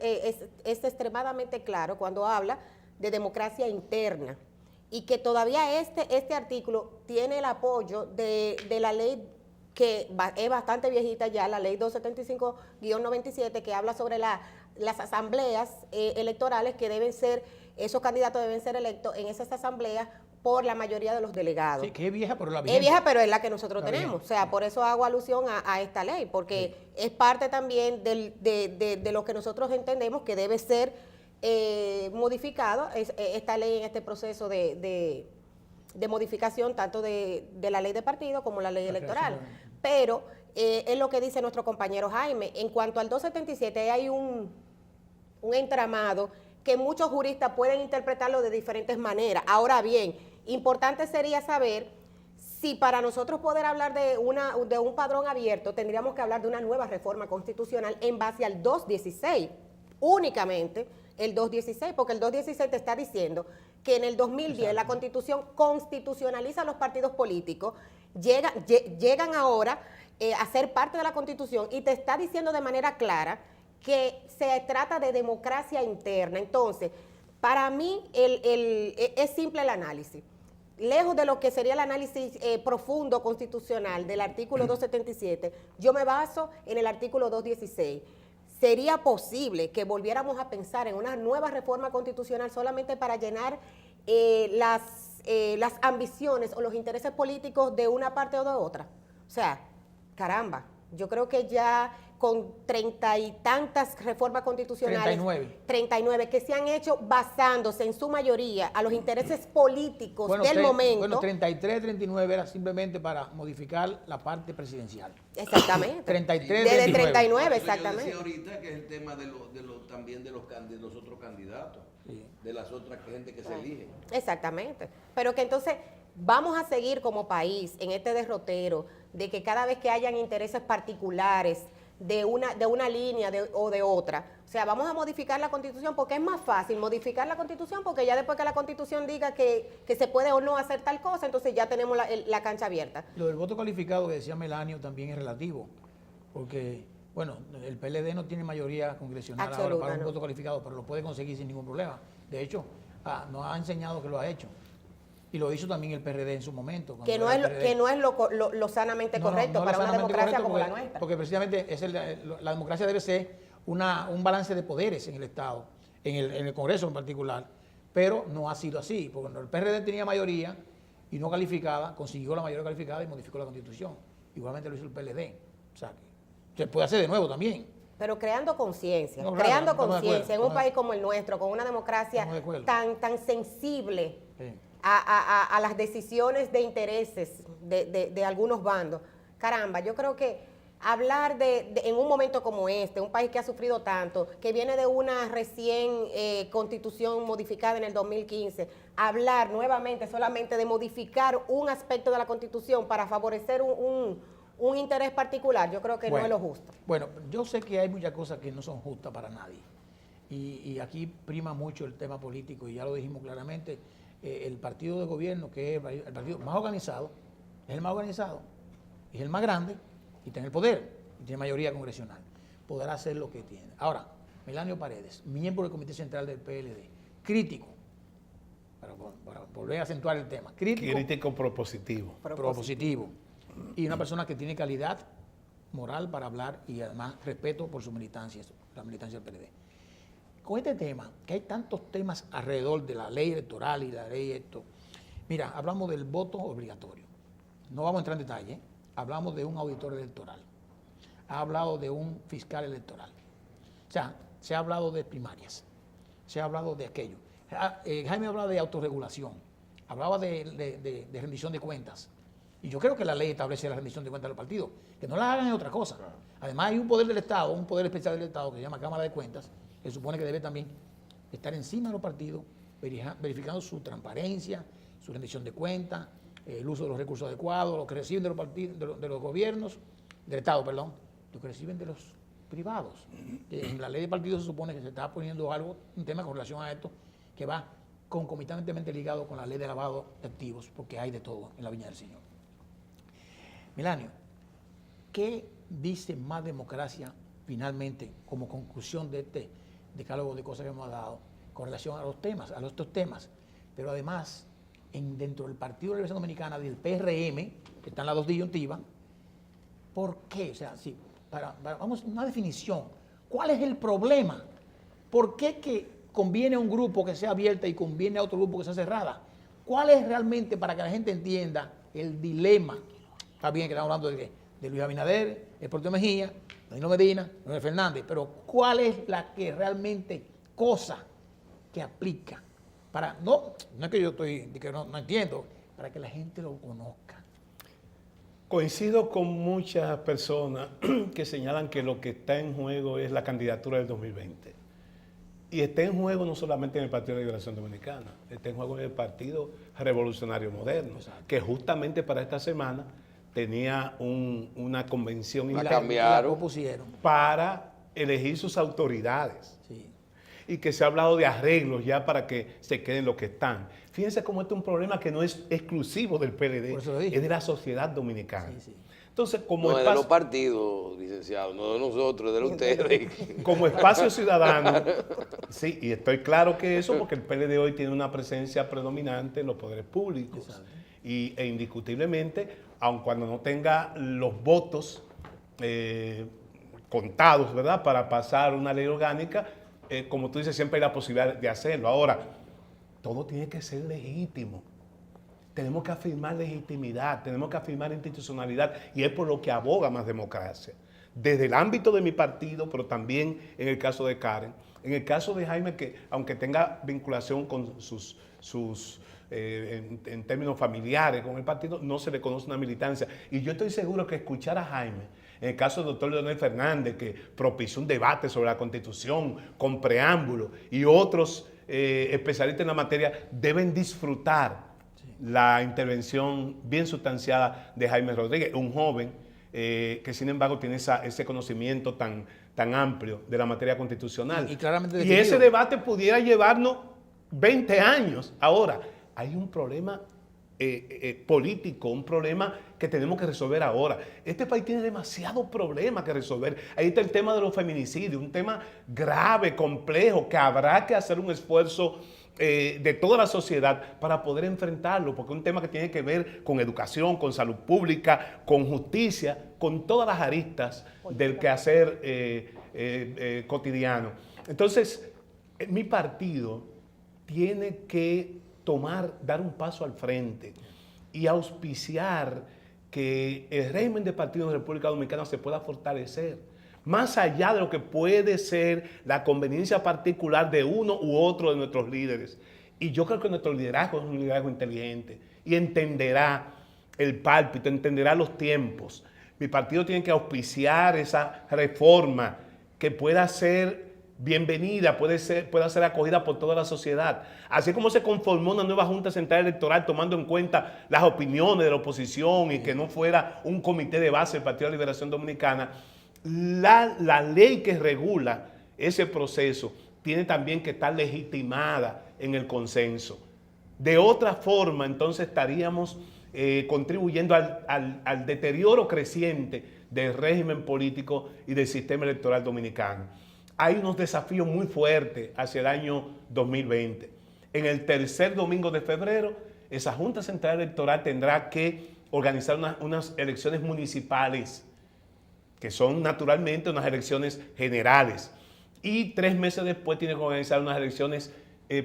es extremadamente claro cuando habla de democracia interna y que todavía este artículo tiene el apoyo de la ley que es bastante viejita ya, la ley 275-97, que habla sobre las asambleas electorales que esos candidatos deben ser electos en esas asambleas por la mayoría de los delegados. Sí, que es vieja, pero la vigente. Es vieja, pero es la que nosotros tenemos. Vigente. O sea, por eso hago alusión a esta ley, porque es parte también de lo que nosotros entendemos que debe ser modificado, esta ley en este proceso de modificación tanto de la ley de partido como la ley electoral. Pero es lo que dice nuestro compañero Jaime. En cuanto al 277 hay un entramado que muchos juristas pueden interpretarlo de diferentes maneras. Ahora bien, importante sería saber si para nosotros poder hablar de un padrón abierto tendríamos que hablar de una nueva reforma constitucional en base al 216, únicamente el 216, porque el 216 te está diciendo que en el 2010 la Constitución constitucionaliza a los partidos políticos, llegan ahora a ser parte de la Constitución y te está diciendo de manera clara que se trata de democracia interna. Entonces, para mí es simple el análisis. Lejos de lo que sería el análisis profundo constitucional del artículo 277, yo me baso en el artículo 216. ¿Sería posible que volviéramos a pensar en una nueva reforma constitucional solamente para llenar las ambiciones o los intereses políticos de una parte o de otra? O sea, caramba, yo creo que ya con 30 y tantas reformas constitucionales, 39 que se han hecho basándose en su mayoría a los intereses políticos del momento. Bueno, 33, 39 era simplemente para modificar la parte presidencial. Exactamente. 33, desde 39, Yo exactamente. decía ahorita que es el tema también de los otros candidatos, sí, de las otras gente que se eligen. Exactamente. Pero que entonces vamos a seguir como país en este derrotero de que cada vez que hayan intereses particulares de una línea o de otra, o sea, vamos a modificar la Constitución porque es más fácil modificar la Constitución, porque ya después que la Constitución diga que se puede o no hacer tal cosa, entonces ya tenemos la cancha abierta. Lo del voto calificado que decía Melanio también es relativo, porque Bueno, el PLD no tiene mayoría congresional ahora Absoluta, para un no. voto calificado, pero lo puede conseguir sin ningún problema. De hecho, nos ha enseñado que lo ha hecho. Y lo hizo también el PRD en su momento. Que no es lo sanamente correcto para una democracia como la nuestra. Porque precisamente la democracia debe ser un balance de poderes en el Estado, en el Congreso en particular, pero no ha sido así, porque cuando el PRD tenía mayoría y no calificada, consiguió la mayoría calificada y modificó la Constitución. Igualmente lo hizo el PLD. O sea, que se puede hacer de nuevo también. Pero creando conciencia, No, claro, estamos de acuerdo, en un país como el nuestro, con una democracia tan sensible Sí. a las decisiones de intereses de algunos bandos. Caramba, yo creo que hablar en un momento como este, un país que ha sufrido tanto, que viene de una recién constitución modificada en el 2015, hablar nuevamente solamente de modificar un aspecto de la constitución para favorecer un interés particular, yo creo que no es lo justo. Bueno, yo sé que hay muchas cosas que no son justas para nadie. Y aquí prima mucho el tema político, y ya lo dijimos claramente, el partido de gobierno, que es el partido más organizado, es el más organizado, es el más grande, y tiene el poder, y tiene mayoría congresional. Podrá hacer lo que tiene. Ahora, Melanio Paredes, miembro del Comité Central del PLD, crítico, para volver a acentuar el tema, Crítico propositivo. propositivo, y una persona que tiene calidad moral para hablar y además respeto por su militancia, la militancia del PLD. Con este tema, que hay tantos temas alrededor de la ley electoral y la ley esto, mira, hablamos del voto obligatorio, no vamos a entrar en detalle, hablamos de un auditor electoral, ha hablado de un fiscal electoral, o sea, se ha hablado de primarias, se ha hablado de aquello. Jaime hablaba de autorregulación, hablaba de rendición de cuentas. Y yo creo que la ley establece la rendición de cuentas de los partidos, que no la hagan es otra cosa. Además hay un poder del Estado, un poder especial del Estado que se llama Cámara de Cuentas, que supone que debe también estar encima de los partidos, verificando su transparencia, su rendición de cuentas, el uso de los recursos adecuados, lo que reciben de los partidos, de los gobiernos, del Estado, perdón, lo que reciben de los privados. En la ley de partidos se supone que se está poniendo un tema con relación a esto, que va concomitantemente ligado con la ley de lavado de activos, porque hay de todo en la Viña del Señor. Melanio, ¿qué dice más democracia finalmente como conclusión de este decálogo de cosas que hemos dado con relación a los temas, a estos temas? Pero además, dentro del Partido de la Liberación Dominicana, del PRM, que están las dos disyuntivas, ¿por qué? O sea, sí, vamos a una definición. ¿Cuál es el problema? ¿Por qué que conviene a un grupo que sea abierta y conviene a otro grupo que sea cerrada? ¿Cuál es realmente, para que la gente entienda, el dilema? Está bien que estamos hablando de Luis Abinader, el Porto Mejía, Danilo Medina, Leonel Fernández, pero ¿cuál es la que realmente cosa que aplica? No es que yo estoy, que no entiendo, para que la gente lo conozca. Coincido con muchas personas que señalan que lo que está en juego es la candidatura del 2020. Y está en juego no solamente en el Partido de la Liberación Dominicana, está en juego en el Partido Revolucionario Moderno, que justamente para esta semana tenía una convención cambiaron para elegir sus autoridades. Sí. Y que se ha hablado de arreglos ya para que se queden los que están. Fíjense cómo este es un problema que no es exclusivo del PLD, es de la sociedad dominicana. Sí. Entonces, como no es de los partidos, licenciado, no de nosotros, es de ustedes. Como espacio ciudadano, sí, y estoy claro que eso, porque el PLD hoy tiene una presencia predominante en los poderes públicos. E indiscutiblemente, aun cuando no tenga los votos contados, ¿verdad?, para pasar una ley orgánica, como tú dices, siempre hay la posibilidad de hacerlo. Ahora, todo tiene que ser legítimo. Tenemos que afirmar legitimidad, tenemos que afirmar institucionalidad, y es por lo que aboga Más Democracia. Desde el ámbito de mi partido, pero también en el caso de Karen. En el caso de Jaime, que aunque tenga vinculación con en términos familiares con el partido, no se le conoce una militancia. Y yo estoy seguro que escuchar a Jaime, en el caso del doctor Leonel Fernández, que propició un debate sobre la Constitución con preámbulo, y otros especialistas en la materia, deben disfrutar la intervención bien sustanciada de Jaime Rodríguez, un joven que sin embargo tiene ese conocimiento tan amplio de la materia constitucional. Y ese debate pudiera llevarnos 20 años. Ahora, hay un problema político, un problema que tenemos que resolver ahora. Este país tiene demasiados problemas que resolver. Ahí está el tema de los feminicidios, un tema grave, complejo, que habrá que hacer un esfuerzo de toda la sociedad para poder enfrentarlo, porque es un tema que tiene que ver con educación, con salud pública, con justicia, con todas las aristas del quehacer cotidiano. Entonces, mi partido tiene que dar un paso al frente y auspiciar que el régimen de partidos en la República Dominicana se pueda fortalecer, más allá de lo que puede ser la conveniencia particular de uno u otro de nuestros líderes. Y yo creo que nuestro liderazgo es un liderazgo inteligente y entenderá el pálpito, entenderá los tiempos. Mi partido tiene que auspiciar esa reforma que pueda ser bienvenida, pueda ser acogida por toda la sociedad. Así como se conformó una nueva Junta Central Electoral tomando en cuenta las opiniones de la oposición y que no fuera un comité de base del Partido de la Liberación Dominicana, la ley que regula ese proceso tiene también que estar legitimada en el consenso. De otra forma, entonces estaríamos contribuyendo al deterioro creciente del régimen político y del sistema electoral dominicano. Hay unos desafíos muy fuertes hacia el año 2020. En el tercer domingo de febrero, esa Junta Central Electoral tendrá que organizar unas elecciones municipales, que son naturalmente unas elecciones generales. Y 3 meses después tiene que organizar unas elecciones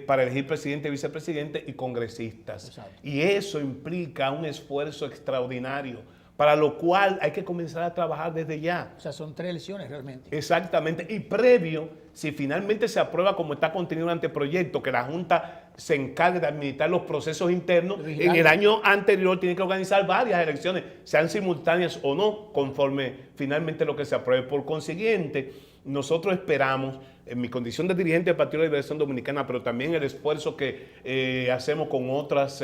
para elegir presidente, vicepresidente y congresistas. Exacto. Y eso implica un esfuerzo extraordinario, para lo cual hay que comenzar a trabajar desde ya. O sea, son 3 elecciones realmente. Exactamente. Y previo, si finalmente se aprueba como está contenido el anteproyecto, que la Junta se encargue de administrar los procesos internos, en el año anterior tiene que organizar varias elecciones, sean simultáneas o no, conforme finalmente lo que se apruebe. Por consiguiente, nosotros esperamos, en mi condición de dirigente del Partido de la Liberación Dominicana, pero también el esfuerzo que hacemos con otras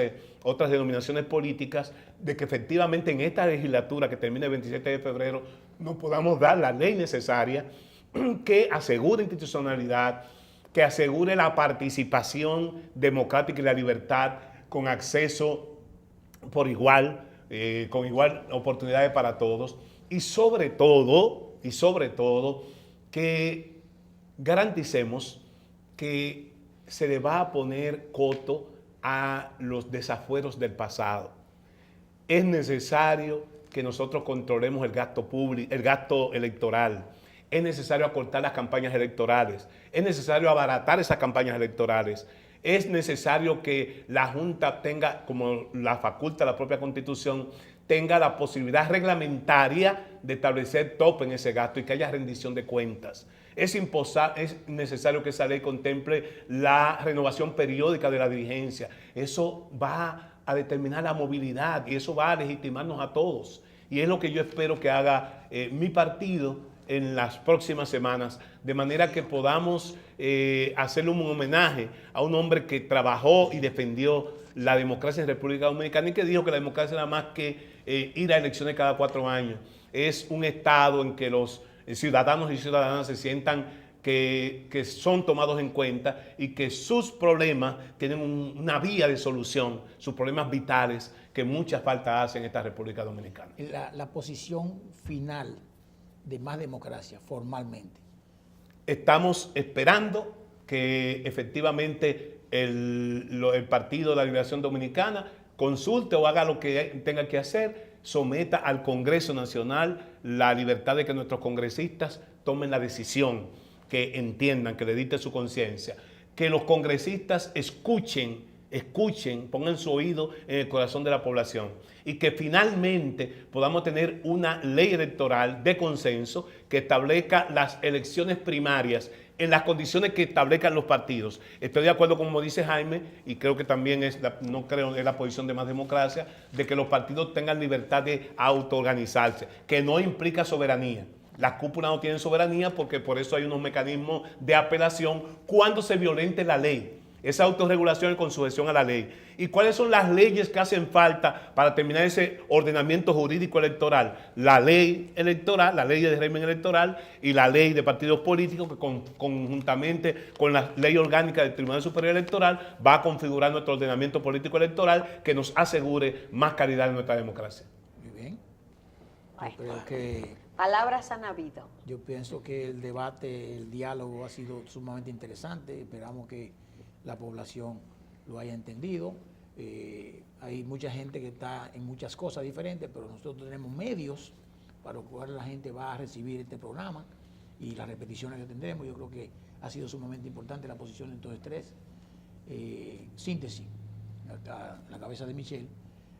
denominaciones políticas, de que efectivamente en esta legislatura que termina el 27 de febrero nos podamos dar la ley necesaria que asegure institucionalidad, que asegure la participación democrática y la libertad con acceso por igual, con igual oportunidades para todos y sobre todo, que garanticemos que se le va a poner coto a los desafueros del pasado. Es necesario que nosotros controlemos el gasto público, el gasto electoral. Es necesario acortar las campañas electorales. Es necesario abaratar esas campañas electorales. Es necesario que la Junta tenga, como la faculta la propia Constitución, tenga la posibilidad reglamentaria de establecer tope en ese gasto y que haya rendición de cuentas. Es necesario que esa ley contemple la renovación periódica de la dirigencia. Eso va a determinar la movilidad y eso va a legitimarnos a todos. Y es lo que yo espero que haga mi partido en las próximas semanas, de manera que podamos hacerle un homenaje a un hombre que trabajó y defendió la democracia en República Dominicana y que dijo que la democracia era más que ir a elecciones cada 4 años. Es un estado en que los ciudadanos y ciudadanas se sientan que son tomados en cuenta y que sus problemas tienen una vía de solución, sus problemas vitales que mucha falta hacen en esta República Dominicana. La posición final de Más Democracia, formalmente. Estamos esperando que efectivamente el Partido de la Liberación Dominicana consulte o haga lo que tenga que hacer, someta al Congreso Nacional la libertad de que nuestros congresistas tomen la decisión que entiendan, que le dicte su conciencia, que los congresistas escuchen, pongan su oído en el corazón de la población y que finalmente podamos tener una ley electoral de consenso que establezca las elecciones primarias en las condiciones que establezcan los partidos. Estoy de acuerdo con como dice Jaime, y creo que también es la posición de Más Democracia, de que los partidos tengan libertad de autoorganizarse, que no implica soberanía. Las cúpulas no tienen soberanía porque por eso hay unos mecanismos de apelación cuando se violente la ley. esa autorregulación y con sujeción a la ley. ¿Y cuáles son las leyes que hacen falta para terminar ese ordenamiento jurídico electoral? La ley electoral, la ley de régimen electoral y la ley de partidos políticos que conjuntamente con la ley orgánica del Tribunal Superior Electoral va a configurar nuestro ordenamiento político electoral que nos asegure más calidad en nuestra democracia. Muy bien. Ay, Creo que palabras han habido. yo pienso que el debate, el diálogo ha sido sumamente interesante. Esperamos que la población lo haya entendido. Hay mucha gente que está en muchas cosas diferentes, pero nosotros tenemos medios para los cuales la gente va a recibir este programa y las repeticiones que tendremos. Yo creo que ha sido sumamente importante la posición de estos tres. Síntesis, la cabeza de Michelle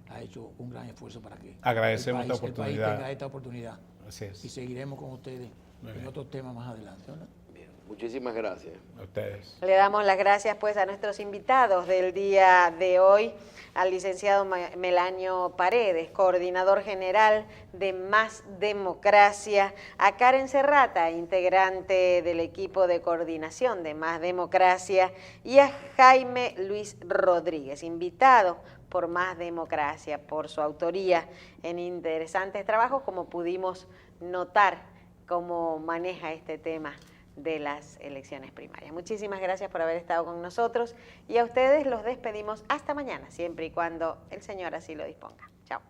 ha hecho un gran esfuerzo para que agradecemos el país tenga esta esta oportunidad. Así es. Y seguiremos con ustedes en otros temas más adelante, ¿verdad? Bien, muchísimas gracias. A ustedes. Le damos las gracias pues a nuestros invitados del día de hoy, al licenciado Melanio Paredes, coordinador general de Más Democracia, a Karen Serrata, integrante del equipo de coordinación de Más Democracia, y a Jaime Luis Rodríguez, invitado por Más Democracia, por su autoría en interesantes trabajos, como pudimos notar cómo maneja este tema de las elecciones primarias. Muchísimas gracias por haber estado con nosotros y a ustedes los despedimos hasta mañana, siempre y cuando el Señor así lo disponga. Chao.